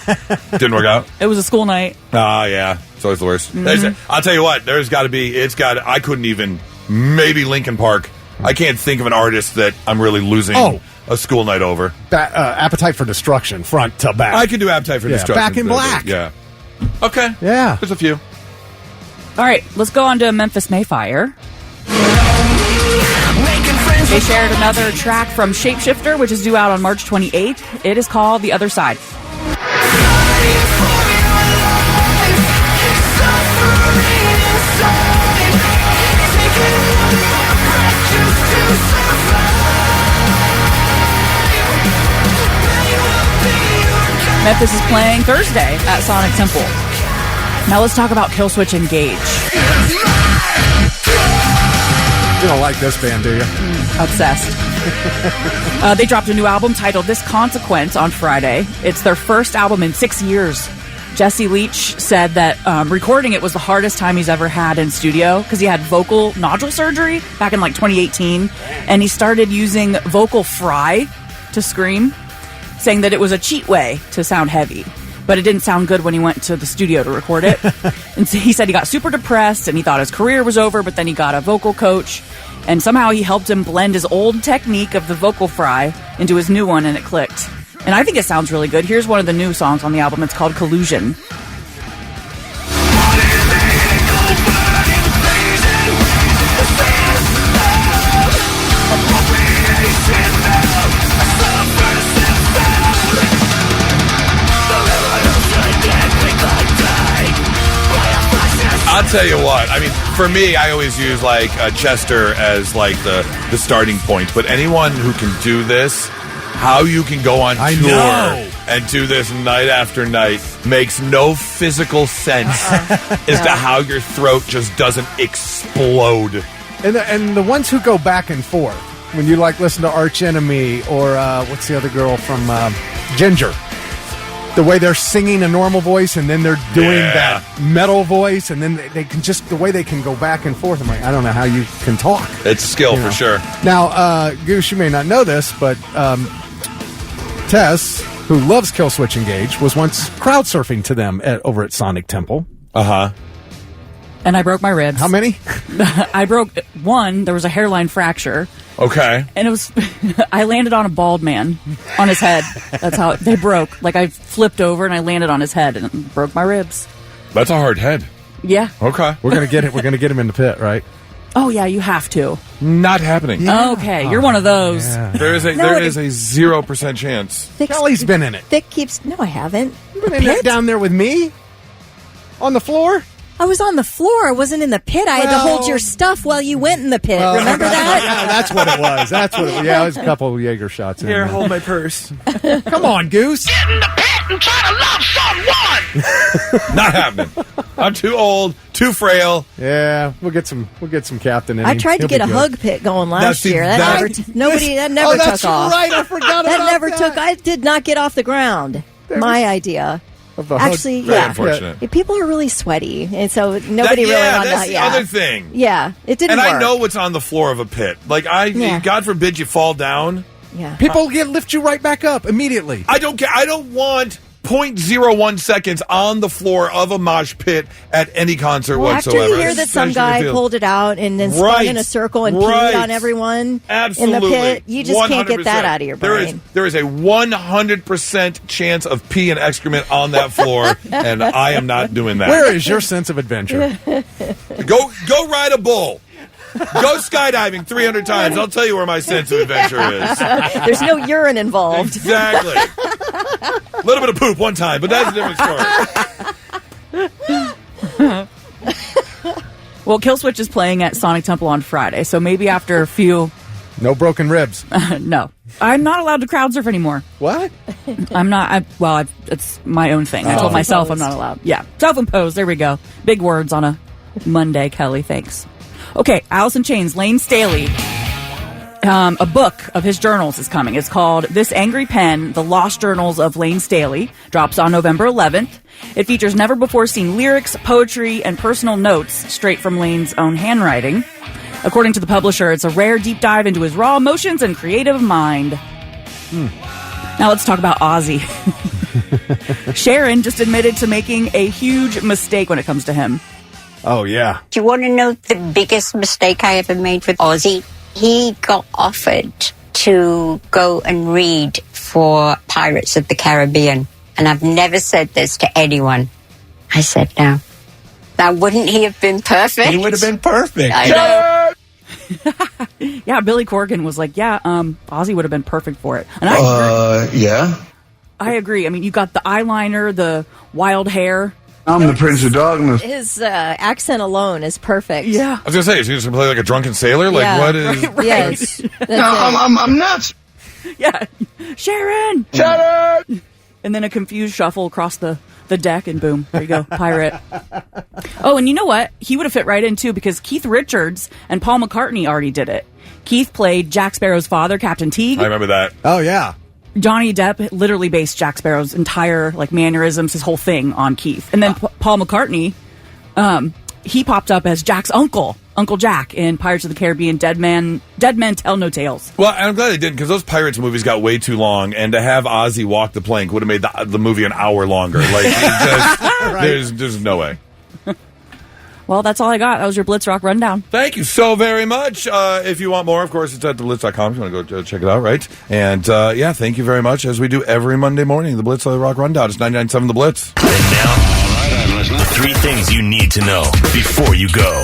didn't work out.
It was a school night.
Yeah. It's always the worst.
Mhm.
I'll tell you what, I couldn't even, maybe Linkin Park. I can't think of an artist that I'm really losing a school night over.
Appetite for Destruction, front to back.
I can do Appetite for Destruction.
Back in Black.
Yeah. Okay.
Yeah.
There's a few.
All right, let's go on to Memphis Mayfire. They shared another track from Shapeshifter, which is due out on March 28th. It is called The Other Side. Memphis is playing Thursday at Sonic Temple. Now let's talk about Killswitch Engage.
You don't like this band, do you?
Obsessed. They dropped a new album titled This Consequence on Friday. It's their first album in 6 years. Jesse Leach said that recording it was the hardest time he's ever had in studio because he had vocal nodule surgery back in 2018, and he started using vocal fry to scream, saying that it was a cheat way to sound heavy. But it didn't sound good when he went to the studio to record it. And so he said he got super depressed and he thought his career was over, but then he got a vocal coach and somehow he helped him blend his old technique of the vocal fry into his new one and it clicked. And I think it sounds really good. Here's one of the new songs on the album. It's called Collusion.
I'll tell you what. I mean, for me, I always use Chester as the starting point. But anyone who can do this, how you can go on tour and do this night after night makes no physical sense as to how your throat just doesn't explode.
And the ones who go back and forth, when you listen to Arch Enemy or what's the other girl from Ginger? The way they're singing a normal voice and then they're doing that metal voice and then they can just, the way they can go back and forth. I'm like, I don't know how you can talk.
It's a skill for sure.
Now, Goose, you may not know this, but Tess, who loves Killswitch Engage, was once crowd surfing to them over at Sonic Temple.
Uh-huh.
And I broke my ribs.
How many?
I broke one. There was a hairline fracture.
Okay.
And it was, I landed on a bald man on his head. That's how they broke. I flipped over and I landed on his head and it broke my ribs.
That's a hard head.
Yeah.
Okay.
We're gonna get it. We're gonna get him in the pit, right?
Oh yeah, you have to.
Not happening.
Yeah. Okay, you're one of those.
Yeah.
There is a 0% chance.
Kelly's been in it.
Vic keeps. No, I haven't.
You've been in it down there with me on the floor.
I was on the floor. I wasn't in the pit. I had to hold your stuff while you went in the pit. Remember that?
Yeah, that's what it was. Yeah, it was a couple of Jaeger shots in there.
Hold my purse.
Come on, Goose.
Get in the pit and try to love someone.
Not happening. I'm too old, too frail.
Yeah, we'll get some captain in.
I tried to get a hug pit going last year. That never took off.
Right, I forgot
that
about
never
that.
took. I did not get off the ground. My idea. Actually,
Very
yeah.
unfortunate.
People are really sweaty, and so nobody really on
that's
that.
the
Yeah,
other thing.
Yeah, it didn't
And
work.
I know what's on the floor of a pit. Like God forbid you fall down.
Yeah,
People lift you right back up immediately.
I don't care. I don't want 0.01 seconds on the floor of a mosh pit at any concert whatsoever.
After you hear that some guy pulled it out and then spun in a circle and peed on everyone in the pit, you just can't get that out of your brain.
There is a 100% chance of pee and excrement on that floor, and I am not doing that.
Where is your sense of adventure?
Go ride a bull. Go skydiving 300 times. I'll tell you where my sense of adventure is.
There's no urine involved.
Exactly. A little bit of poop one time, but that's a different story.
Well, Killswitch is playing at Sonic Temple on Friday, so maybe after a few...
No broken ribs.
No. I'm not allowed to crowd surf anymore.
What?
I'm not. It's my own thing. I told myself I'm not allowed. Yeah. Self-imposed. There we go. Big words on a Monday, Kelly. Thanks. Okay, Alice in Chains, Lane Staley. A book of his journals is coming. It's called This Angry Pen, The Lost Journals of Lane Staley. Drops on November 11th. It features never-before-seen lyrics, poetry, and personal notes straight from Lane's own handwriting. According to the publisher, it's a rare deep dive into his raw emotions and creative mind. Now let's talk about Ozzy. Sharon just admitted to making a huge mistake when it comes to him.
Oh, yeah.
Do you want to know the biggest mistake I ever made with Ozzy? He got offered to go and read for Pirates of the Caribbean. And I've never said this to anyone. I said no. Now, wouldn't he have been perfect?
He would have been perfect.
I know.
Yeah, Billy Corgan was like, Ozzy would have been perfect for it. And I agree.
Yeah.
I agree. I mean, you got the eyeliner, the wild hair.
I'm the Prince of Darkness.
His accent alone is perfect.
Yeah.
I was going to say, is he just going to play like a drunken sailor? Like,
Yeah.
what is...
Right.
Yes.
No, I'm nuts.
Yeah. Sharon!
Sharon!
And then a confused shuffle across the deck, and boom, there you go, pirate. Oh, and you know what? He would have fit right in, too, because Keith Richards and Paul McCartney already did it. Keith played Jack Sparrow's father, Captain Teague.
I remember that.
Oh, yeah.
Johnny Depp literally based Jack Sparrow's entire mannerisms, his whole thing on Keith. And then Paul McCartney, he popped up as Jack's uncle, Uncle Jack, in Pirates of the Caribbean, Dead Men Tell No Tales.
Well, I'm glad they didn't, because those Pirates movies got way too long, and to have Ozzy walk the plank would have made the movie an hour longer. Like, there's no way.
Well, that's all I got. That was your Blitz Rock Rundown.
Thank you so very much. If you want more, of course, it's at theblitz.com. If you want to go check it out, right? And, thank you very much, as we do every Monday morning, the Blitz Rock Rundown. It's 99.7 The Blitz.
And now, 3 things you need to know before you go.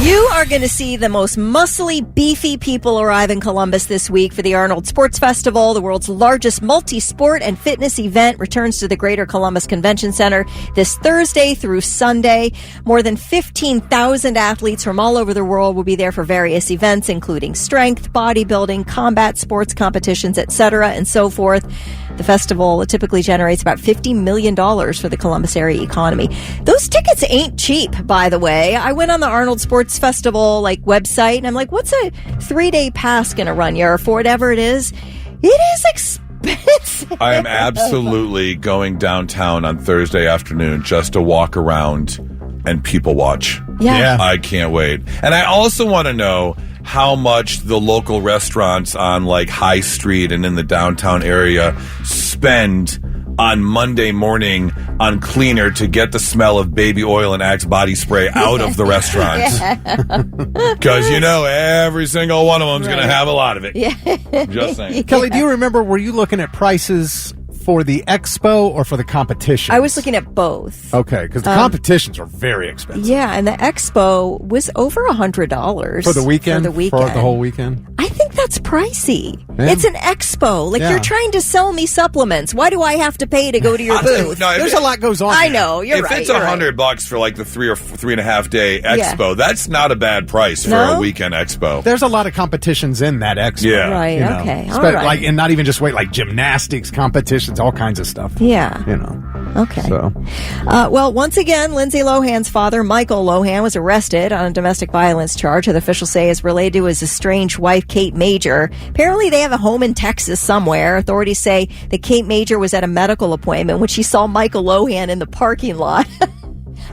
You are going to see the most muscly, beefy people arrive in Columbus this week for the Arnold Sports Festival. The world's largest multi-sport and fitness event returns to the Greater Columbus Convention Center this Thursday through Sunday. More than 15,000 athletes from all over the world will be there for various events, including strength, bodybuilding, combat sports competitions, etc., and so forth. The festival typically generates about $50 million for the Columbus area economy. Those tickets ain't cheap, by the way. I went on the Arnold Sports Festival website, and I'm like, what's a 3-day pass going to run you, or for whatever it is? It is expensive.
I am absolutely going downtown on Thursday afternoon just to walk around and people watch.
Yeah.
I can't wait. And I also want to know how much the local restaurants on High Street and in the downtown area spend on Monday morning on cleaner to get the smell of baby oil and Axe body spray out of the restaurant. Because every single one of them is going to have a lot of it.
Yeah.
Just saying.
Kelly, do you remember, were you looking at prices for the expo or for the competition?
I was looking at both.
Okay, because the competitions are very expensive.
Yeah, and the expo was over $100
For the weekend?
For the weekend.
For the whole weekend?
I think that's pricey.
Yeah.
It's an expo.
Yeah.
You're trying to sell me supplements. Why do I have to pay to go to your booth?
There's a lot goes on.
I know. You're
if
right.
it's $100 for the 3 or 3.5 day
Yeah.
expo, that's not a bad price for
No?
a weekend expo.
There's a lot of competitions in that expo.
Yeah.
Right, okay. All right.
And not even just weight, gymnastics competitions, all kinds of stuff.
Yeah. Okay.
So,
well, once again, Lindsay Lohan's father, Michael Lohan, was arrested on a domestic violence charge that officials say is related to his estranged wife, Kate Major. Apparently, they have a home in Texas somewhere. Authorities say that Kate Major was at a medical appointment when she saw Michael Lohan in the parking lot.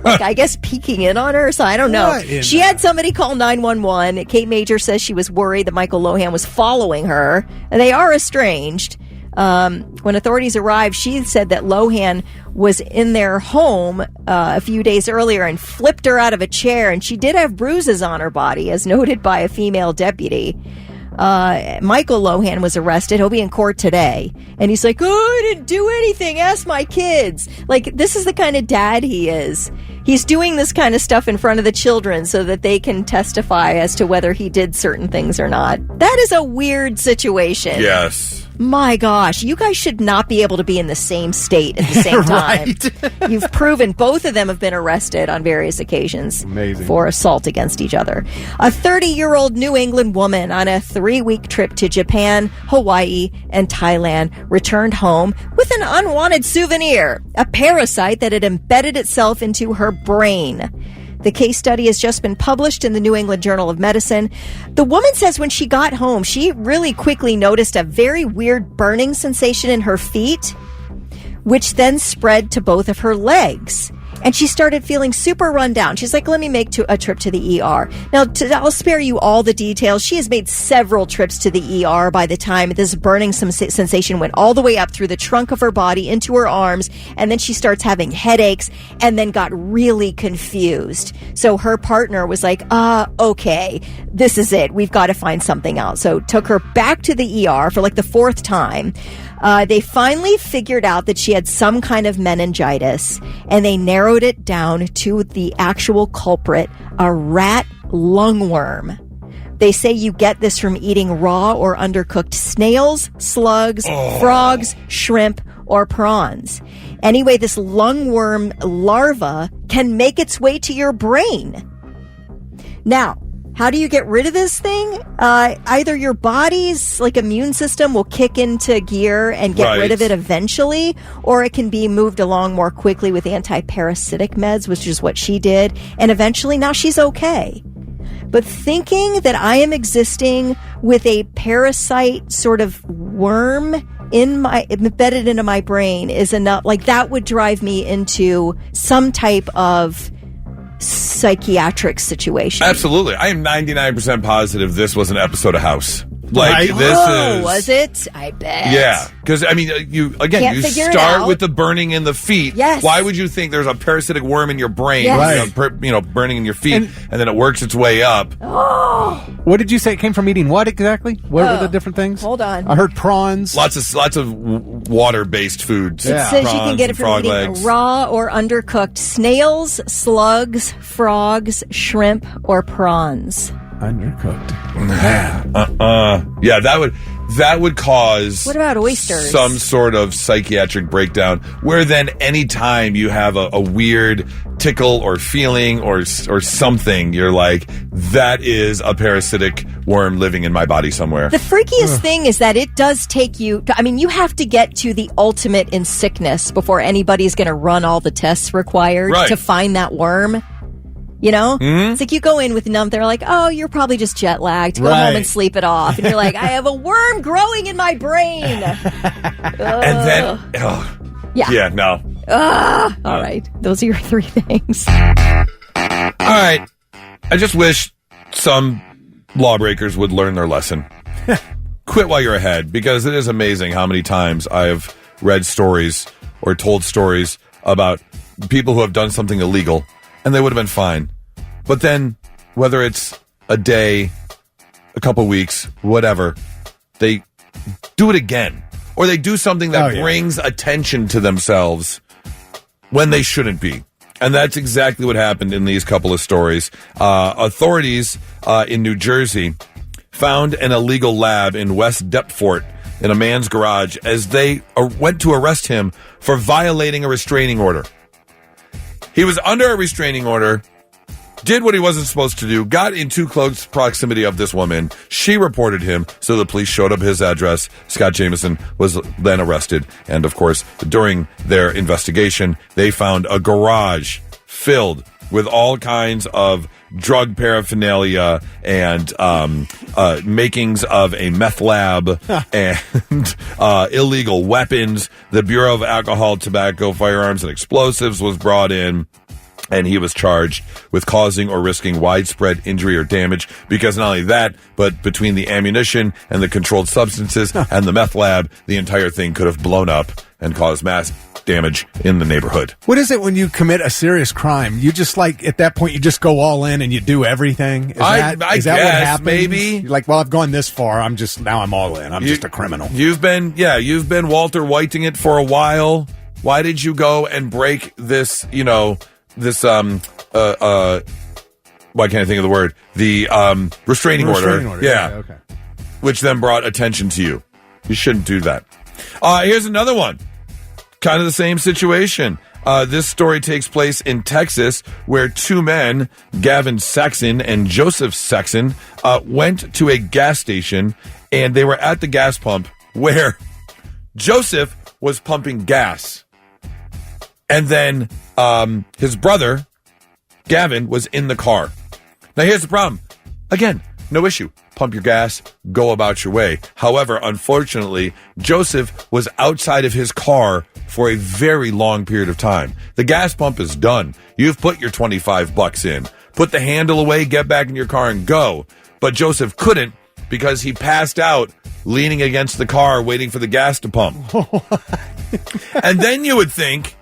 Like, I guess peeking in on her, so I don't know. She had somebody call 911. Kate Major says she was worried that Michael Lohan was following her, and they are estranged. When authorities arrived, she said that Lohan was in their home a few days earlier and flipped her out of a chair, and she did have bruises on her body, as noted by a female deputy. Michael Lohan was arrested. He'll be in court today. And he's like, I didn't do anything. Ask my kids. Like, this is the kind of dad he is. He's doing this kind of stuff in front of the children so that they can testify as to whether he did certain things or not. That is a weird situation.
Yes.
My gosh, you guys should not be able to be in the same state at the same time. You've proven both of them have been arrested on various occasions for assault against each other. A 30-year-old New England woman on a 3-week trip to Japan, Hawaii, and Thailand returned home with an unwanted souvenir, a parasite that had embedded itself into her brain. The case study has just been published in the New England Journal of Medicine. The woman says when she got home, she really quickly noticed a very weird burning sensation in her feet, which then spread to both of her legs. And she started feeling super run down. She's like, let me make a trip to the ER. Now, I'll spare you all the details. She has made several trips to the ER by the time this burning sensation went all the way up through the trunk of her body into her arms. And then she starts having headaches and then got really confused. So her partner was like, okay, this is it. We've got to find something else. So took her back to the ER for like the 4th time. They finally figured out that she had some kind of meningitis, and they narrowed it down to the actual culprit, a rat lungworm. They say you get this from eating raw or undercooked snails, slugs, frogs, shrimp, or prawns. Anyway, this lungworm larva can make its way to your brain. Now, how do you get rid of this thing? Either your body's immune system will kick into gear and get rid of it eventually, or it can be moved along more quickly with anti-parasitic meds, which is what she did. And eventually now she's okay. But thinking that I am existing with a parasite sort of worm embedded into my brain is enough. That would drive me into some type of psychiatric situation.
Absolutely. I am 99% positive this was an episode of House.
Was it? I bet.
Yeah. Because, you start with the burning in the feet.
Yes.
Why would you think there's a parasitic worm in your brain, burning in your feet, and then it works its way up?
Oh.
What did you say it came from eating? What exactly? What were the different things?
Hold on.
I heard prawns.
Lots of water-based foods.
It says you can get it from eating raw or undercooked snails, slugs, frogs, shrimp, or prawns.
Undercooked.
Yeah, that would cause.
What about oysters?
Some sort of psychiatric breakdown, where then any time you have a weird tickle or feeling or something, you're like, that is a parasitic worm living in my body somewhere.
The freakiest thing is that it does take you. You have to get to the ultimate in sickness before anybody's going to run all the tests required to find that worm. It's like you go in with numb. They're like, oh, you're probably just jet lagged. Go home and sleep it off. And you're like, I have a worm growing in my brain.
And then, no.
All right. Those are your 3 things.
All right. I just wish some lawbreakers would learn their lesson. Quit while you're ahead, because it is amazing how many times I've read stories or told stories about people who have done something illegal and they would have been fine. But then, whether it's a day, a couple weeks, whatever, they do it again. Or they do something that brings attention to themselves when they shouldn't be. And that's exactly what happened in these couple of stories. Authorities in New Jersey found an illegal lab in West Deptford in a man's garage as they went to arrest him for violating a restraining order. He was under a restraining order did what he wasn't supposed to do, got in too close proximity of this woman. She reported him, so the police showed up his address. Scott Jameson was then arrested. And, of course, during their investigation, they found a garage filled with all kinds of drug paraphernalia and makings of a meth lab and illegal weapons. The Bureau of Alcohol, Tobacco, Firearms, and Explosives was brought in. And he was charged with causing or risking widespread injury or damage because not only that, but between the ammunition and the controlled substances and the meth lab, the entire thing could have blown up and caused mass damage in the neighborhood.
What is it when you commit a serious crime? You just at that point, you just go all in and you do everything? Is that
guess,
what happens?
Maybe.
You're like, well, I've gone this far. Now I'm all in. I'm just a criminal.
You've been Walter Whiting it for a while. Why did you go and break this, why can't I think of the word? The restraining order. Yeah.
Okay.
Which then brought attention to you. You shouldn't do that. Here's another one. Kind of the same situation. This story takes place in Texas, where two men, Gavin Saxon and Joseph Saxon, went to a gas station, and they were at the gas pump where Joseph was pumping gas. And then his brother, Gavin, was in the car. Now, here's the problem. Again, no issue. Pump your gas, go about your way. However, unfortunately, Joseph was outside of his car for a very long period of time. The gas pump is done. You've put your $25 in. Put the handle away, get back in your car, and go. But Joseph couldn't because he passed out leaning against the car waiting for the gas to pump. And then you would think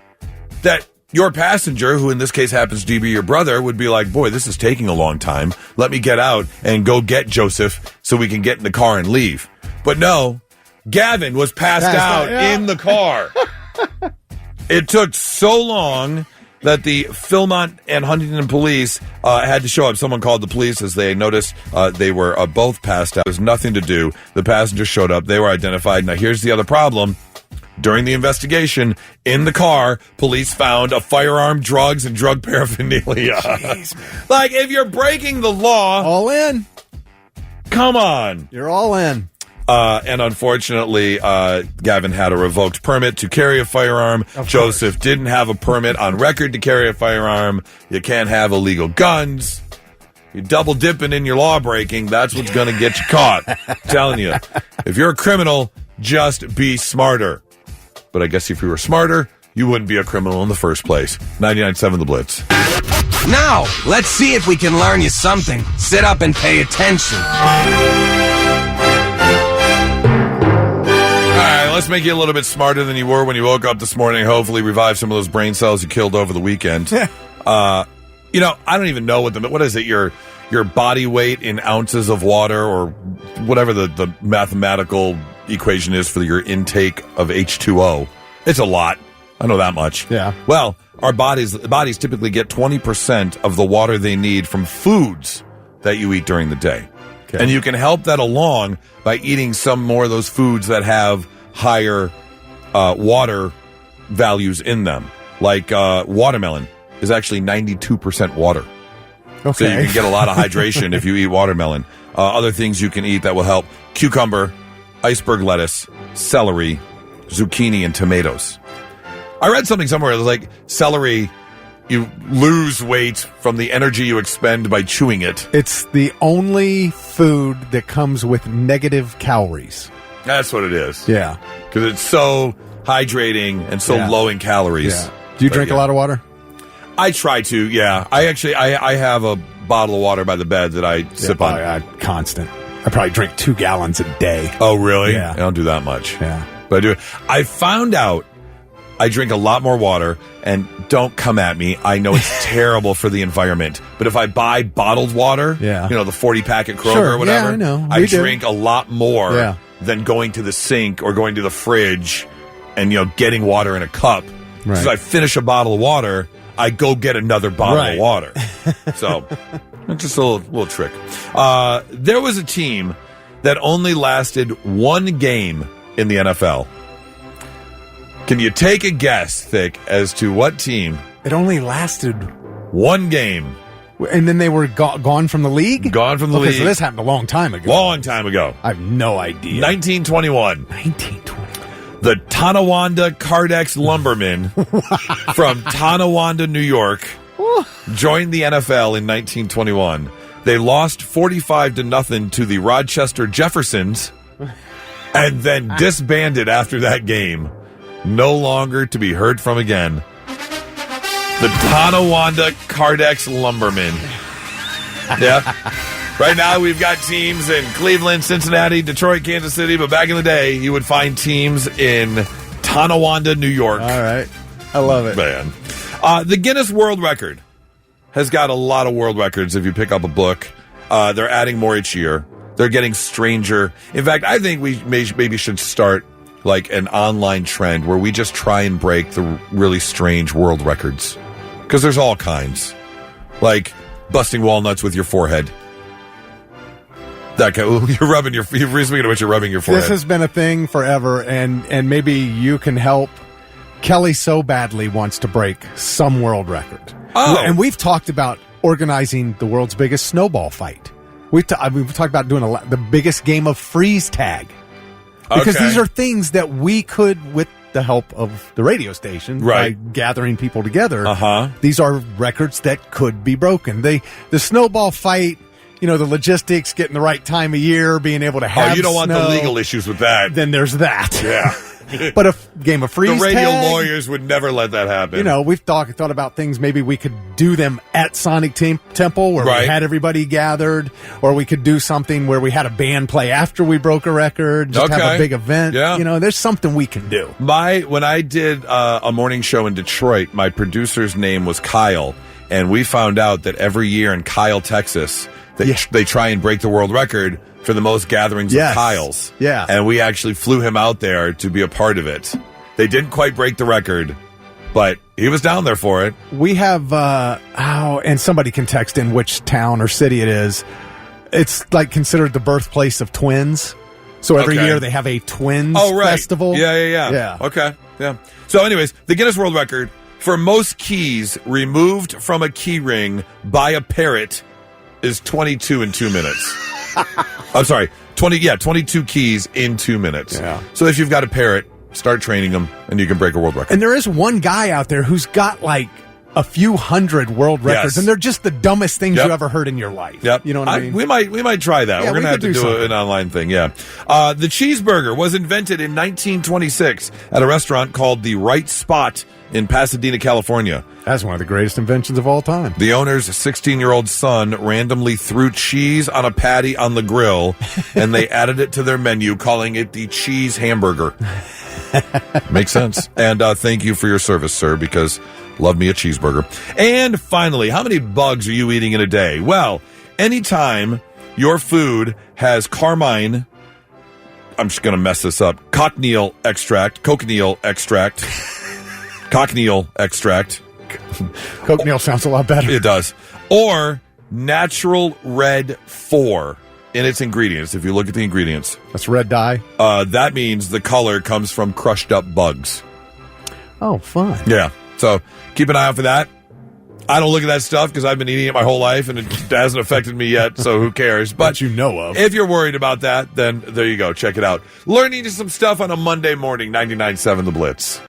that your passenger, who in this case happens to be your brother, would be like, boy, this is taking a long time. Let me get out and go get Joseph so we can get in the car and leave. But no, Gavin was passed out in the car. It took so long that the Philmont and Huntington police had to show up. Someone called the police as they noticed they were both passed out. There's nothing to do. The passenger showed up. They were identified. Now, here's the other problem. During the investigation, in the car, police found a firearm, drugs, and drug paraphernalia.
Jeez, man.
Like, if you're breaking the law...
All in.
Come on.
You're all in.
And unfortunately, Gavin had a revoked permit to carry a firearm. Joseph didn't have a permit on record to carry a firearm. You can't have illegal guns. You're double dipping in your law breaking. That's what's going to get you caught. I'm telling you. If you're a criminal, just be smarter. But I guess if you were smarter, you wouldn't be a criminal in the first place. 99.7 The Blitz.
Now, let's see if we can learn you something. Sit up and pay attention.
All right, let's make you a little bit smarter than you were when you woke up this morning. Hopefully revive some of those brain cells you killed over the weekend. I don't even know what is it, your body weight in ounces of water or whatever the mathematical equation is for your intake of H2O. It's a lot. I know that much.
Yeah.
Well, our bodies typically get 20% of the water they need from foods that you eat during the day. Okay. And you can help that along by eating some more of those foods that have higher water values in them. Like watermelon is actually 92% water.
Okay.
So you can get a lot of hydration if you eat watermelon. Other things you can eat that will help: cucumber, iceberg lettuce, celery, zucchini, and tomatoes. I read something somewhere that was like celery, you lose weight from the energy you expend by chewing it.
It's the only food that comes with negative calories.
That's what it is.
Yeah.
Because it's so hydrating and so low in calories.
Yeah. Do you drink a lot of water?
I try to, yeah. I have a bottle of water by the bed that I sip on.
Constant. I probably drink 2 gallons a day.
Oh, really?
Yeah.
I don't do that much.
Yeah.
But I do. I found out I drink a lot more water, and don't come at me. I know it's terrible for the environment. But if I buy bottled water, the 40-packet Kroger or whatever,
I know.
I drink a lot more than going to the sink or going to the fridge and, getting water in a cup.
Right.
So I finish a bottle of water, I go get another bottle of water. So it's just a little trick. There was a team that only lasted 1 game in the NFL. Can you take a guess, Thick, as to what team?
It only lasted
1 game
And then they were gone from the league?
Gone from the league.
So this happened a long time ago.
Long time ago.
I have no idea.
1921. The Tonawanda Cardex Lumbermen from Tonawanda, New York, joined the NFL in 1921. They lost 45-0 to the Rochester Jeffersons and then disbanded after that game. No longer to be heard from again. The Tonawanda Cardex Lumbermen. Yeah. Right now we've got teams in Cleveland, Cincinnati, Detroit, Kansas City, but back in the day you would find teams in Tonawanda, New York.
All right. I love it.
Man. The Guinness World Record has got a lot of world records if you pick up a book. They're adding more each year. They're getting stranger. In fact, I think we maybe should start like an online trend where we just try and break the really strange world records. Because there's all kinds. Like busting walnuts with your forehead. That speaking of which, you're rubbing your forehead.
This has been a thing forever, and maybe you can help. Kelly so badly wants to break some world record.
Oh.
And we've talked about organizing the world's biggest snowball fight. We've talked about doing the biggest game of freeze tag. Because these are things that we could, with the help of the radio station, by gathering people together, these are records that could be broken. The snowball fight, the logistics, getting the right time of year, being able to have
you don't want
snow,
the legal issues with that.
Then there's that.
Yeah.
But a game of freeze
the radio
tag,
lawyers would never let that happen.
We've thought about things. Maybe we could do them at Sonic Temple where we had everybody gathered, or we could do something where we had a band play after we broke a record, just have a big event.
Yeah.
There's something we can do.
When I did a morning show in Detroit, my producer's name was Kyle, and we found out that every year in Kyle, Texas, they try and break the world record for the most gatherings of Kyles.
Yeah.
And we actually flew him out there to be a part of it. They didn't quite break the record, but he was down there for it.
We have, and somebody can text in which town or city it is. It's like considered the birthplace of twins. So every year they have a twins festival.
Yeah. Okay. Yeah. So anyways, the Guinness World Record for most keys removed from a key ring by a parrot is 22 in 2 minutes. I'm sorry, 22 keys in 2 minutes.
Yeah.
So if you've got a parrot, start training them, and you can break a world record.
And there is one guy out there who's got like a few hundred world records, and they're just the dumbest things you ever heard in your life.
Yep.
You know what I mean?
We might try that.
Yeah,
We're going to have to do an online thing, The cheeseburger was invented in 1926 at a restaurant called The Right Spot in Pasadena, California.
That's one of the greatest inventions of all time.
The owner's 16-year-old son randomly threw cheese on a patty on the grill, and they added it to their menu, calling it the cheese hamburger. Makes sense. And thank you for your service, sir, because love me a cheeseburger. And finally, how many bugs are you eating in a day? Well, anytime your food has carmine, I'm just going to mess this up, cochineal extract. Cochineal
sounds a lot better.
It does. Or natural red 4 in its ingredients. If you look at the ingredients.
That's red dye?
That means the color comes from crushed up bugs.
Oh, fun.
Yeah. So keep an eye out for that. I don't look at that stuff because I've been eating it my whole life and it hasn't affected me yet, so who cares? But
you know of.
If you're worried about that, then there you go. Check it out. Learning some stuff on a Monday morning, 99.7 The Blitz.